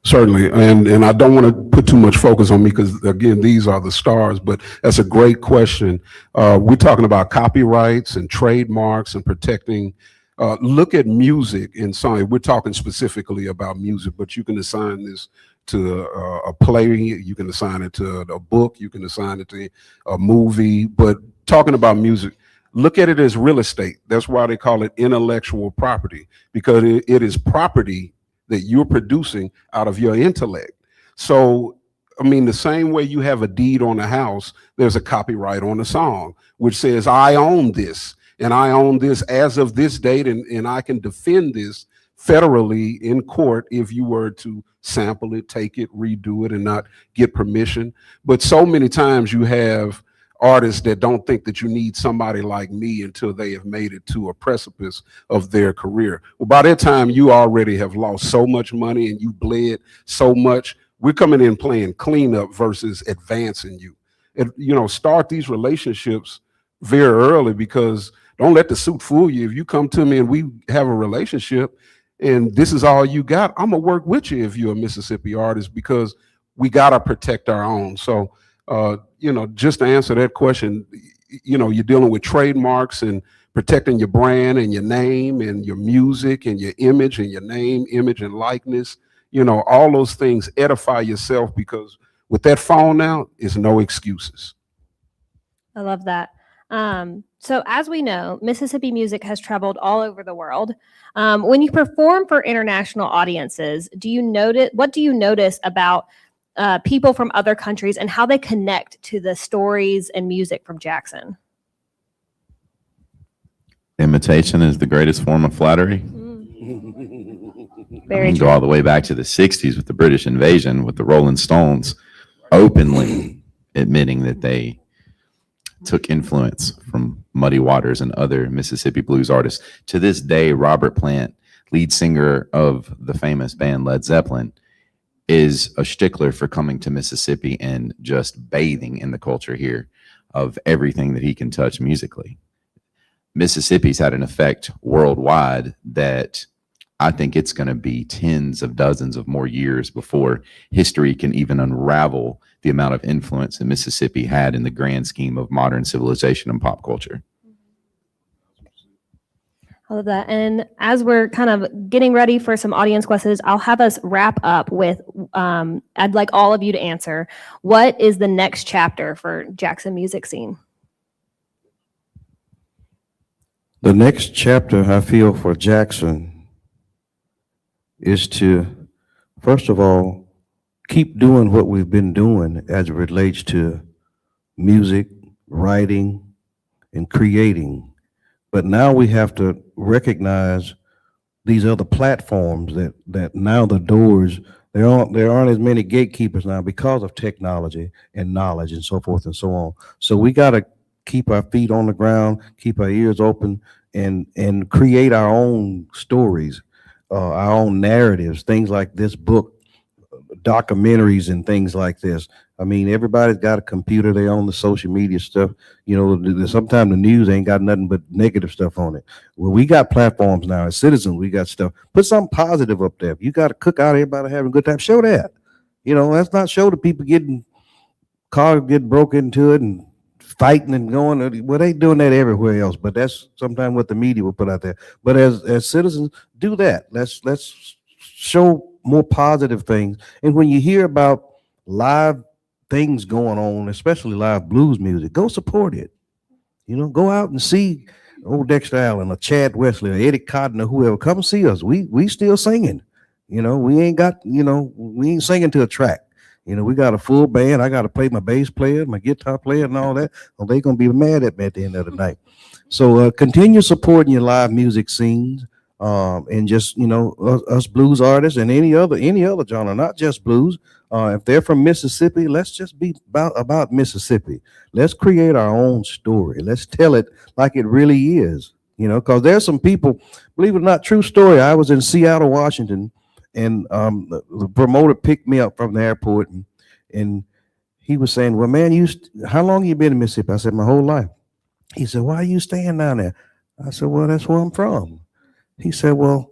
Certainly, and I don't want to put too much focus on me because, again, these are the stars, but that's a great question. We're talking about copyrights and trademarks and protecting. Look at music and song. We're talking specifically about music, but you can assign this to a play, you can assign it to a book, you can assign it to a movie, but talking about music, look at it as real estate. That's why they call it intellectual property, because it is property that you're producing out of your intellect. So, I mean, the same way you have a deed on a house, there's a copyright on a song, which says, I own this, and I own this as of this date, and I can defend this federally in court if you were to sample it, take it, redo it, and not get permission. But so many times you have artists that don't think that you need somebody like me until they have made it to a precipice of their career. Well, by that time, you already have lost so much money and you bled so much. We're coming in playing cleanup versus advancing you. And, you know, start these relationships very early, because don't let the suit fool you. If you come to me and we have a relationship and this is all you got, I'm gonna work with you if you're a Mississippi artist, because we gotta protect our own. So, you know, just to answer that question, you know, you're dealing with trademarks and protecting your brand and your name and your music and your image and your name, image, and likeness. You know, all those things, edify yourself, because with that phone now, is no excuses. I love that. So as we know, Mississippi music has traveled all over the world. When you perform for international audiences, what do you notice about people from other countries and how they connect to the stories and music from Jackson? Imitation is the greatest form of flattery. Very Go true. all the way back to the 60s with the British invasion, with the Rolling Stones openly admitting that they took influence from Muddy Waters and other Mississippi blues artists. To this day, Robert Plant, lead singer of the famous band Led Zeppelin, is a stickler for coming to Mississippi and just bathing in the culture here of everything that he can touch musically. Mississippi's had an effect worldwide that I think it's going to be tens of dozens of more years before history can even unravel the amount of influence that Mississippi had in the grand scheme of modern civilization and pop culture. I love that. And as we're kind of getting ready for some audience questions, I'll have us wrap up with, I'd like all of you to answer, what is the next chapter for Jackson music scene? The next chapter I feel for Jackson is to, first of all, keep doing what we've been doing as it relates to music, writing, and creating. But now we have to recognize these other platforms that now the doors, there aren't as many gatekeepers now because of technology and knowledge and so forth and so on. So we got to keep our feet on the ground, keep our ears open, and create our own stories, our own narratives, things like this book, documentaries and things like this. I mean, everybody's got a computer. They own the social media stuff. You know, sometimes the news ain't got nothing but negative stuff on it. Well, we got platforms now as citizens. We got stuff. Put something positive up there. If you got a cookout, everybody having a good time, show that. You know, let's not show the people cars getting broke into it and fighting and going. Well, they doing that everywhere else, but that's sometimes what the media will put out there. But as citizens, do that. Let's show more positive things. And when you hear about live things going on, especially live blues music, go support it. You know, go out and see old Dexter Allen or Chad Wesley or Eddie Cotton or whoever. Come see us. We still singing. You know, we ain't singing to a track. You know, we got a full band. I got to play my bass player, my guitar player, and all that. Well, they're gonna be mad at me at the end of the night. So continue supporting your live music scenes, and just us blues artists and any other genre, not just blues. If they're from Mississippi, let's just be about Mississippi. Let's create our own story. Let's tell it like it really is. You know, because there's some people, believe it or not, true story. I was in Seattle, Washington, and the promoter picked me up from the airport, and he was saying, "Well, man, how long you been in Mississippi?" I said, "My whole life." He said, "Why are you staying down there?" I said, "Well, that's where I'm from." He said, "Well,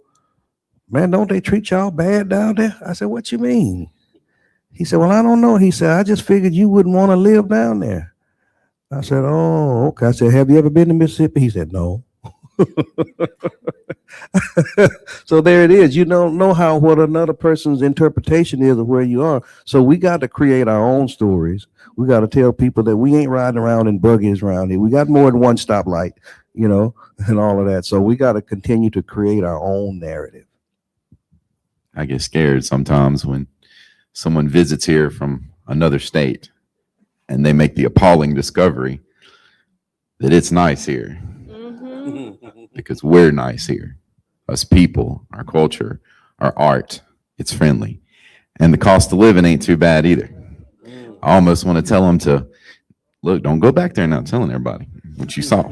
man, don't they treat y'all bad down there?" I said, "What you mean?" He said, "Well, I don't know." He said, "I just figured you wouldn't want to live down there." I said, "Oh, okay." I said, "Have you ever been to Mississippi?" He said, "No." So there it is. You don't know what another person's interpretation is of where you are. So we got to create our own stories. We got to tell people that we ain't riding around in buggies around here. We got more than one stoplight, and all of that. So we got to continue to create our own narrative. I get scared sometimes when someone visits here from another state and they make the appalling discovery that it's nice here. Because we're nice here. Us people, our culture, our art, it's friendly. And the cost of living ain't too bad either. I almost want to tell them to, look, don't go back there now telling everybody what you saw.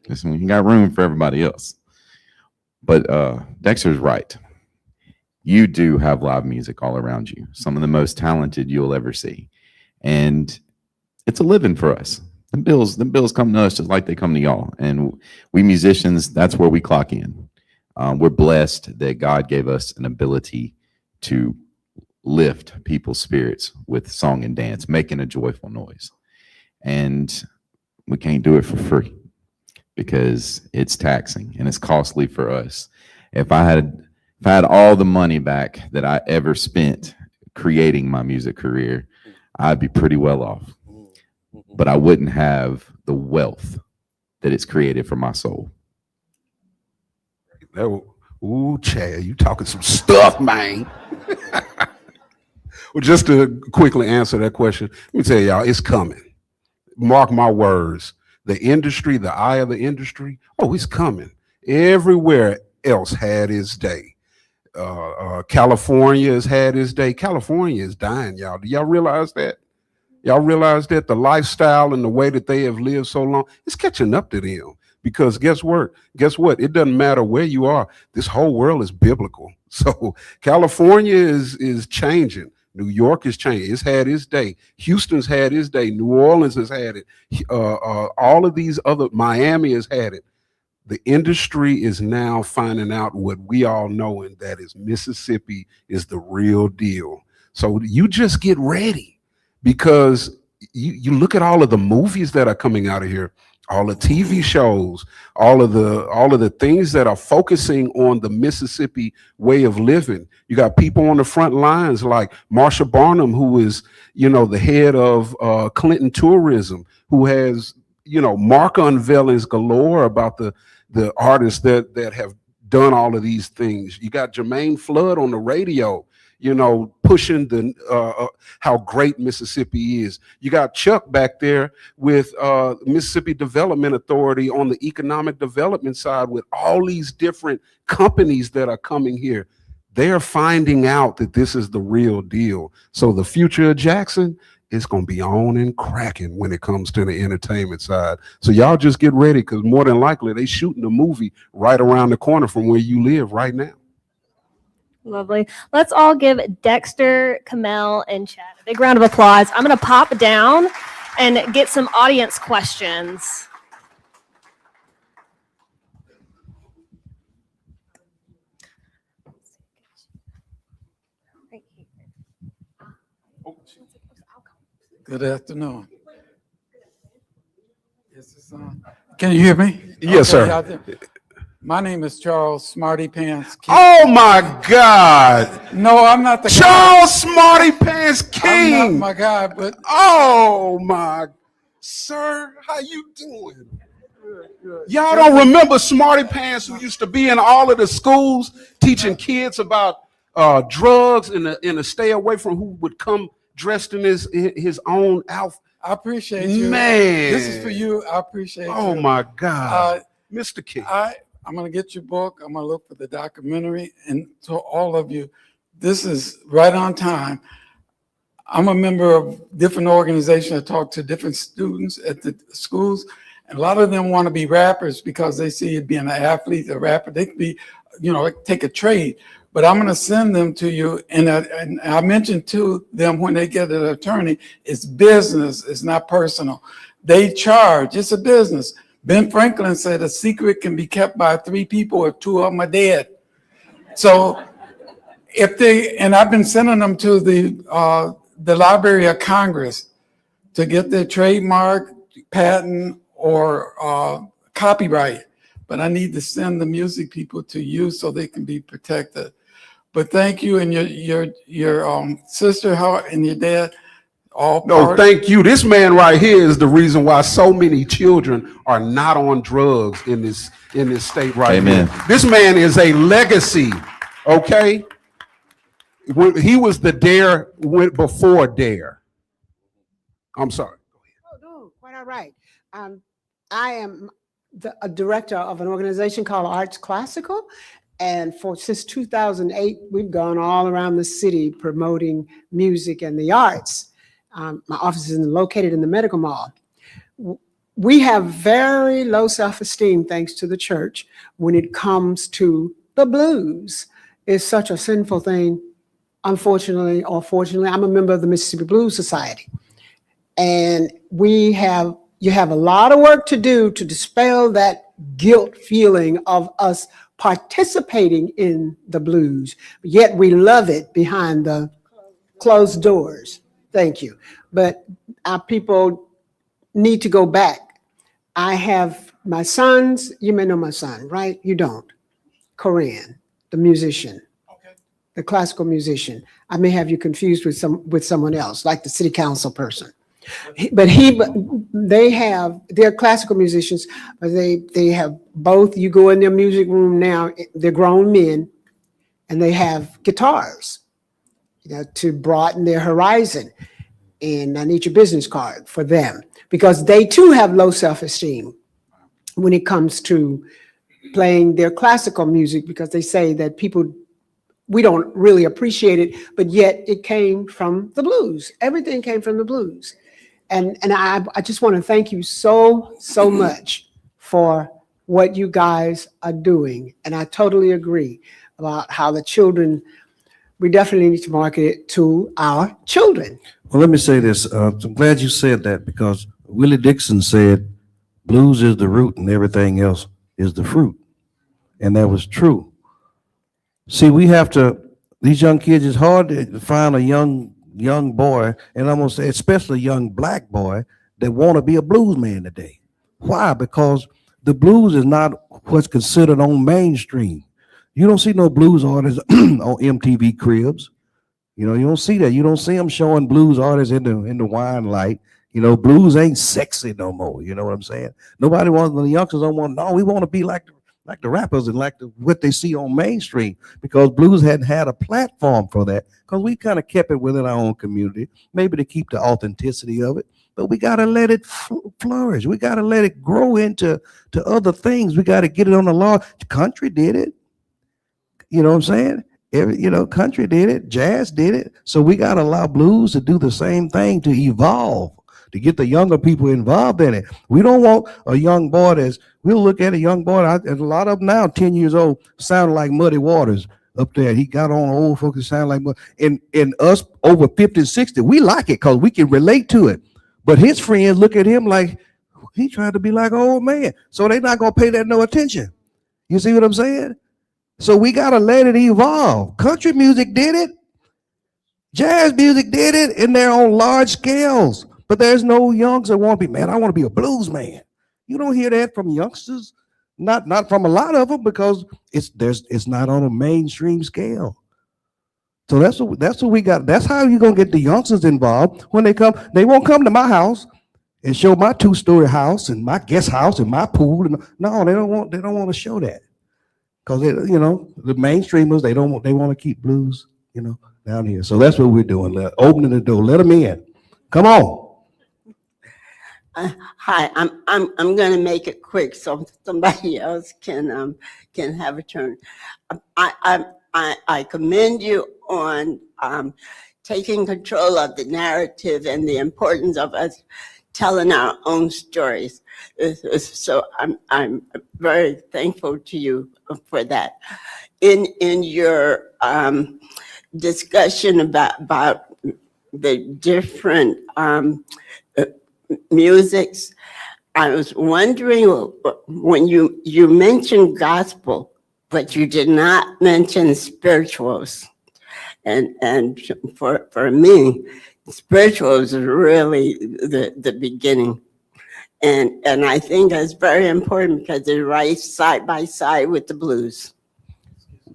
Listen, you got room for everybody else. But Dexter's right. You do have live music all around you. Some of the most talented you'll ever see. And it's a living for us. The bills come to us just like they come to y'all. And we musicians, that's where we clock in. We're blessed that God gave us an ability to lift people's spirits with song and dance, making a joyful noise. And we can't do it for free because it's taxing and it's costly for us. If I had all the money back that I ever spent creating my music career, I'd be pretty well off. But I wouldn't have the wealth that it's created for my soul. Ooh, Chad, you talking some stuff, man. Well, just to quickly answer that question, let me tell y'all, it's coming. Mark my words. The industry, the eye of the industry, it's coming. Everywhere else had its day. California has had its day. California is dying, y'all. Do y'all realize that? Y'all realize that the lifestyle and the way that they have lived so long, it's catching up to them. Because guess what? It doesn't matter where you are. This whole world is biblical. So California is changing. New York is changing. It's had its day. Houston's had its day. New Orleans has had it. All of these other, Miami has had it. The industry is now finding out what we all know, and that is Mississippi is the real deal. So you just get ready, because you look at all of the movies that are coming out of here, all the TV shows, all of the things that are focusing on the Mississippi way of living. You got people on the front lines like Marsha Barnum, who is, the head of Clinton Tourism, who has, mark unveilings galore about the artists that have done all of these things. You got Jermaine Flood on the radio, pushing how great Mississippi is. You got Chuck back there with Mississippi Development Authority on the economic development side with all these different companies that are coming here. They're finding out that this is the real deal. So the future of Jackson is going to be on and cracking when it comes to the entertainment side. So y'all just get ready, because more than likely they shooting a movie right around the corner from where you live right now. Lovely. Let's all give Dexter, Kamel, and Chad a big round of applause. I'm going to pop down and get some audience questions. Good afternoon. Is this on? Can you hear me? Yes, Okay, sir. My name is Charles Smarty Pants King. Oh my God. No, I'm not the guy. Charles Smarty Pants I'm King. not my guy, but Oh my, sir, how you doing? Y'all don't remember Smarty Pants, who used to be in all of the schools teaching kids about drugs and the stay away from, who would come dressed in his own outfit. I appreciate you. Man. This is for you. I appreciate Oh you. my God. Mr. King. I'm going to get your book. I'm going to look for the documentary. And to all of you, this is right on time. I'm a member of different organizations. I talk to different students at the schools. And a lot of them want to be rappers because they see it being an athlete, a rapper. They could be, take a trade. But I'm going to send them to you. And I mentioned to them when they get an attorney, it's business. It's not personal. They charge. It's a business. Ben Franklin said a secret can be kept by 3 people if 2 of them are dead. So I've been sending them to the Library of Congress to get their trademark, patent, or copyright. But I need to send the music people to you so they can be protected. But thank you, and your sister and your dad. Thank you. This man right here is the reason why so many children are not on drugs in this state right Amen. here. This man is a legacy, okay? He was the Dare before Dare. I'm sorry. Oh, no, quite all right. I am a director of an organization called Arts Classical. And since 2008, we've gone all around the city promoting music and the arts. My office is located in the Medical Mall. We have very low self-esteem, thanks to the church, when it comes to the blues. It's such a sinful thing. Unfortunately or fortunately, I'm a member of the Mississippi Blues Society. And you have a lot of work to do to dispel that guilt feeling of us participating in the blues, yet we love it behind the closed doors. Thank you. But our people need to go back. I have my sons. You may know my son, right? You don't. Koran, the musician, the classical musician. I may have you confused with someone else, like the city council person. They're classical musicians, but they have both. You go in their music room now, they're grown men, and they have guitars, to broaden their horizon. And I need your business card for them, because they too have low self-esteem when it comes to playing their classical music, because they say that we don't really appreciate it, but yet it came from the blues. Everything came from the blues. And I just want to thank you so much for what you guys are doing. And I totally agree about how the children, we definitely need to market it to our children. Well, let me say this. I'm glad you said that, because Willie Dixon said blues is the root and everything else is the fruit. And that was true. See, these young kids, it's hard to find a young boy, and I'm gonna say especially a young black boy, that want to be a blues man today. Why? Because the blues is not what's considered on mainstream. You don't see no blues artists on MTV Cribs. You don't see that. You don't see them showing blues artists in the wine light. Blues ain't sexy no more. You know what I'm saying? The youngsters don't want. No, we want to be like like the rappers and like what they see on mainstream, because blues hadn't had a platform for that, because we kind of kept it within our own community, maybe to keep the authenticity of it. But we got to let it flourish. We got to let it grow into other things. We got to get it on the law. Country did it. You know what I'm saying? Country did it. Jazz did it. So we got to allow blues to do the same thing, to evolve, to get the younger people involved in it. We don't want a young boy we'll look at a young boy, and a lot of them now, 10 years old, sound like Muddy Waters up there. He got on old folks that sound like Muddy. And us over 50 and 60, we like it because we can relate to it. But his friends look at him like he trying to be like an old man. So they're not going to pay that no attention. You see what I'm saying? So we got to let it evolve. Country music did it. Jazz music did it, and they're on large scales. But there's no youngsters that want to be, man, I want to be a blues man. You don't hear that from youngsters. Not from a lot of them, because it's not on a mainstream scale. So that's what we got. That's how you're gonna get the youngsters involved. When they come, they won't come to my house and show my 2-story house and my guest house and my pool. No, they don't want to show that, because the mainstreamers, they want to keep blues down here. So that's what we're doing. Opening the door, let them in. Come on. Hi, I'm going to make it quick so somebody else can have a turn. I commend you on taking control of the narrative and the importance of us telling our own stories. So I'm very thankful to you for that. In your discussion about the different musics, I was wondering, when you mentioned gospel, but you did not mention spirituals. And for me, spirituals is really the beginning. And I think that's very important, because it writes side by side with the blues.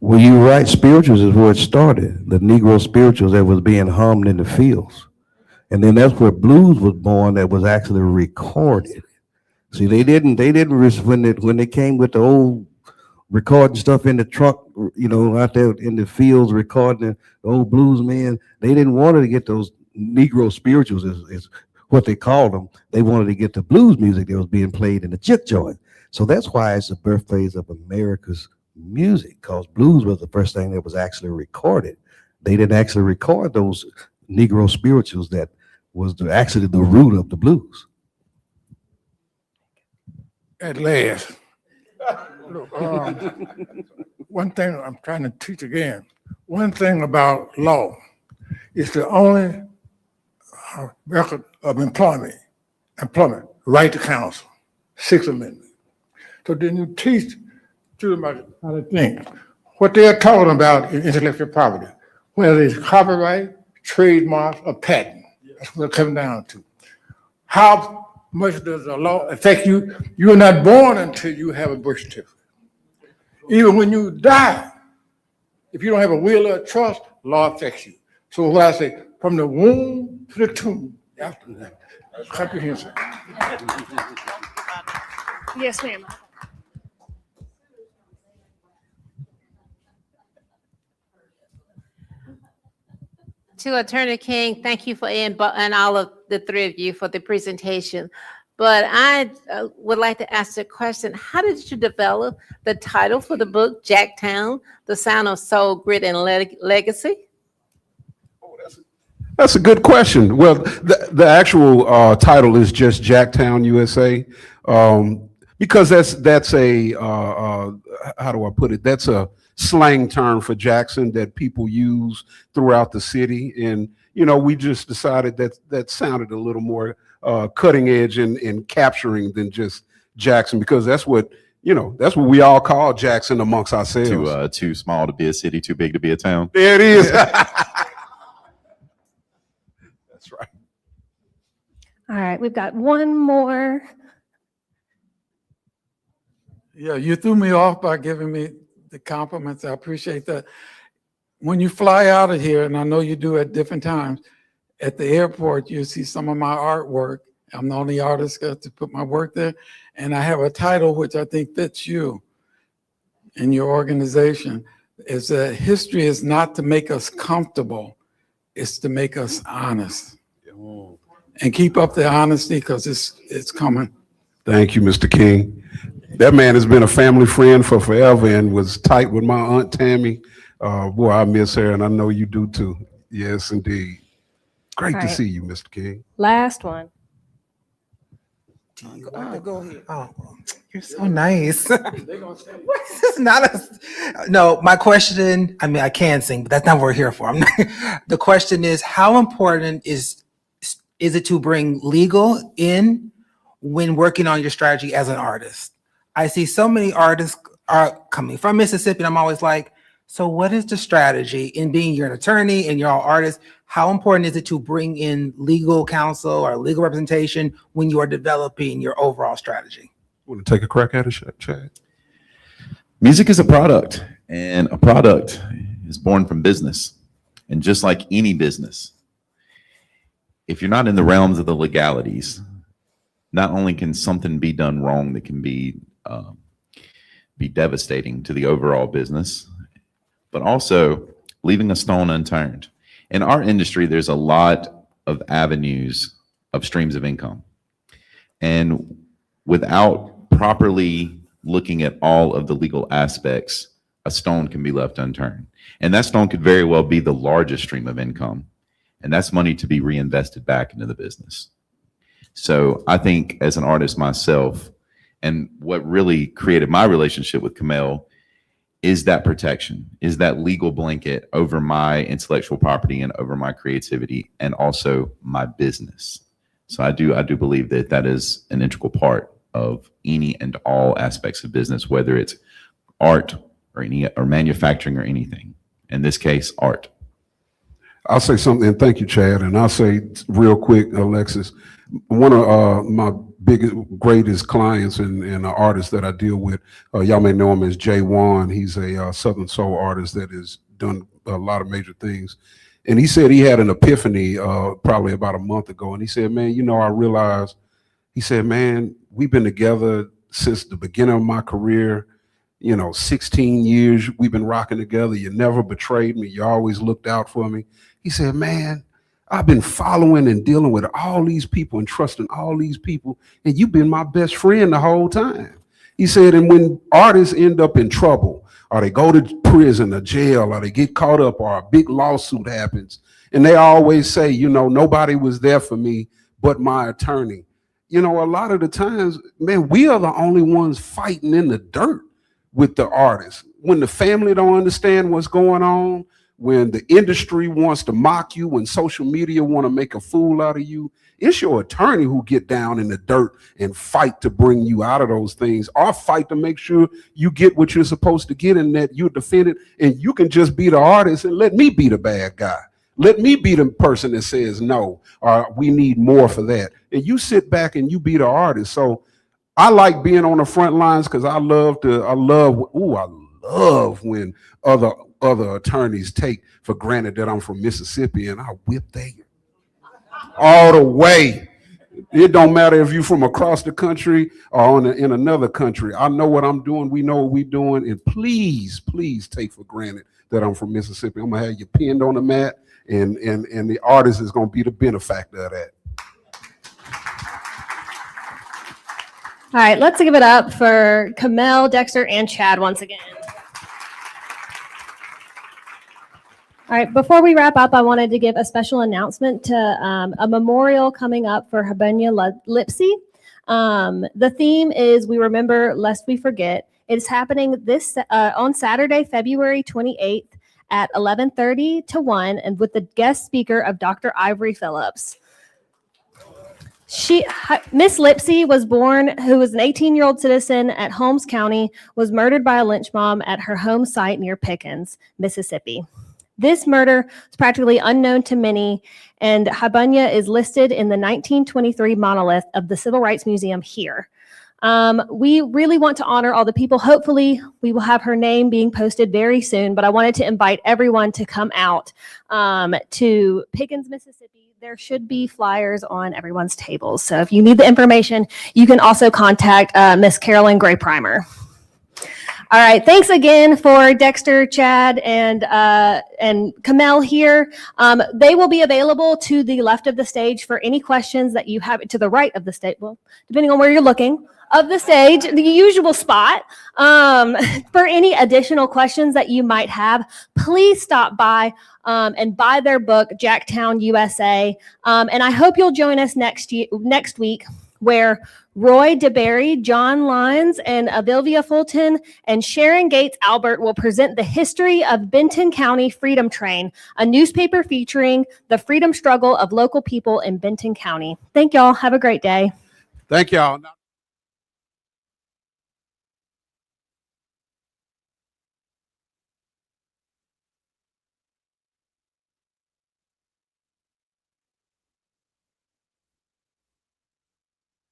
Well, you're right. Spirituals is where it started. The Negro spirituals that was being hummed in the fields. And then that's where blues was born, that was actually recorded. See, they didn't when they came with the old recording stuff in the trunk, out there in the fields recording the old blues men. They didn't want to get those Negro spirituals, is what they called them. They wanted to get the blues music that was being played in the juke joint. So that's why it's the birthplace of America's music, because blues was the first thing that was actually recorded. They didn't actually record those Negro spirituals that was actually the root of the blues. At last. Look, one thing I'm trying to teach again, one thing about law, it's the only record of employment, right to counsel, 6th Amendment. So then you teach children about how to think. What they're talking about is intellectual property, whether it's copyright, trademark, or patent. That's what it comes down to. How much does the law affect you? You're not born until you have a birth certificate. Even when you die, if you don't have a will or a trust, law affects you. So what I say, from the womb to the tomb, after that, comprehensive. Yes, ma'am. To Attorney King, thank you and all of the three of you for the presentation. But I would like to ask a question. How did you develop the title for the book, Jacktown, The Sound of Soul, Grit, and Legacy? That's a good question. Well, the actual title is just Jacktown, USA, because that's a how do I put it? That's a slang term for Jackson that people use throughout the city, and we just decided that sounded a little more cutting edge and capturing than just Jackson, because that's what we all call Jackson amongst ourselves. Too small to be a city, too big to be a town. There it is. That's right. All right, we've got one more. Yeah, you threw me off by giving me the compliments. I appreciate that. When you fly out of here, and I know you do at different times, at the airport, you see some of my artwork. I'm the only artist to put my work there. And I have a title which I think fits you. in your organization is that history is not to make us comfortable, it's to make us honest. And keep up the honesty because it's coming. Thank you, Mr. King. That man has been a family friend for forever and was tight with my Aunt Tammy. Boy, I miss her, and I know you do too. Yes, indeed. Great All to right. see you, Mr. King. Last one. Go ahead. Oh, you're so nice. This is not a, no, my question, I mean, I can sing, but that's not what we're here for. I'm not, the question is, how important is it to bring legal in when working on your strategy as an artist? I see so many artists are coming from Mississippi, and I'm always like, so what is the strategy in being you're an attorney and you're all artists? How important is it to bring in legal counsel or legal representation when you are developing your overall strategy? Want to take a crack at it, Chad? Music is a product, and a product is born from business. And just like any business, if you're not in the realms of the legalities, not only can something be done wrong that can be devastating to the overall business, but also leaving a stone unturned. In our industry, there's a lot of avenues of streams of income. And without properly looking at all of the legal aspects, a stone can be left unturned. And that stone could very well be the largest stream of income. And that's money to be reinvested back into the business. So I think as an artist myself, and what really created my relationship with Kamel is that protection, is that legal blanket over my intellectual property and over my creativity and also my business. So I do believe that that is an integral part of any and all aspects of business, whether it's art or manufacturing or anything. In this case, art. I'll say something, and thank you, Chad. And I'll say real quick, Alexis, one of my biggest, greatest clients and artists that I deal with, y'all may know him as Jay Wan. He's a Southern soul artist that has done a lot of major things. And he said he had an epiphany probably about a month ago. And he said, man, you know, I realized, he said, man, we've been together since the beginning of my career. You know, 16 years we've been rocking together. You never betrayed me. You always looked out for me. He said, man, I've been following and dealing with all these people and trusting all these people, and you've been my best friend the whole time. He said, and when artists end up in trouble, or they go to prison or jail, or they get caught up, or a big lawsuit happens, and they always say, you know, nobody was there for me but my attorney. You know, a lot of the times, man, we are the only ones fighting in the dirt with the artists. When the family don't understand what's going on, when the industry wants to mock you, when social media want to make a fool out of you, it's your attorney who get down in the dirt and fight to bring you out of those things, or fight to make sure you get what you're supposed to get and that you're defended, and you can just be the artist and let me be the bad guy. Let me be the person that says no, or we need more for that. And you sit back and you be the artist. So I like being on the front lines because I love when other attorneys take for granted that I'm from Mississippi and I whip they all the way. It don't matter if you're from across the country or in another country. I know what I'm doing. We know what we're doing. And please, please take for granted that I'm from Mississippi. I'm gonna have you pinned on the mat, and the artist is gonna be the benefactor of that. All right, let's give it up for Kamel, Dexter, and Chad once again. All right, before we wrap up, I wanted to give a special announcement to a memorial coming up for Habunya Lipsy. The theme is We Remember Lest We Forget. It's happening this on Saturday, February 28th at 11:30 to 1, and with the guest speaker of Dr. Ivory Phillips. Miss Lipsy was born, who was an 18-year-old citizen at Holmes County, was murdered by a lynch mob at her home site near Pickens, Mississippi. This murder is practically unknown to many, and Habunya is listed in the 1923 monolith of the Civil Rights Museum here. We really want to honor all the people. Hopefully, we will have her name being posted very soon, but I wanted to invite everyone to come out to Pickens, Mississippi. There should be flyers on everyone's tables. So if you need the information, you can also contact Miss Carolyn Gray Primer. All right. Thanks again for Dexter, Chad, and Kamel here. They will be available to the left of the stage for any questions that you have, to the right of the stage, well, depending on where you're looking, of the stage, the usual spot. For any additional questions that you might have, please stop by and buy their book, Jacktown, USA. And I hope you'll join us next week, where Roy DeBerry, John Lyons, and Avilvia Fulton and Sharon Gates Albert will present the history of Benton County Freedom Train, a newspaper featuring the freedom struggle of local people in Benton County. Thank y'all. Have a great day. Thank y'all.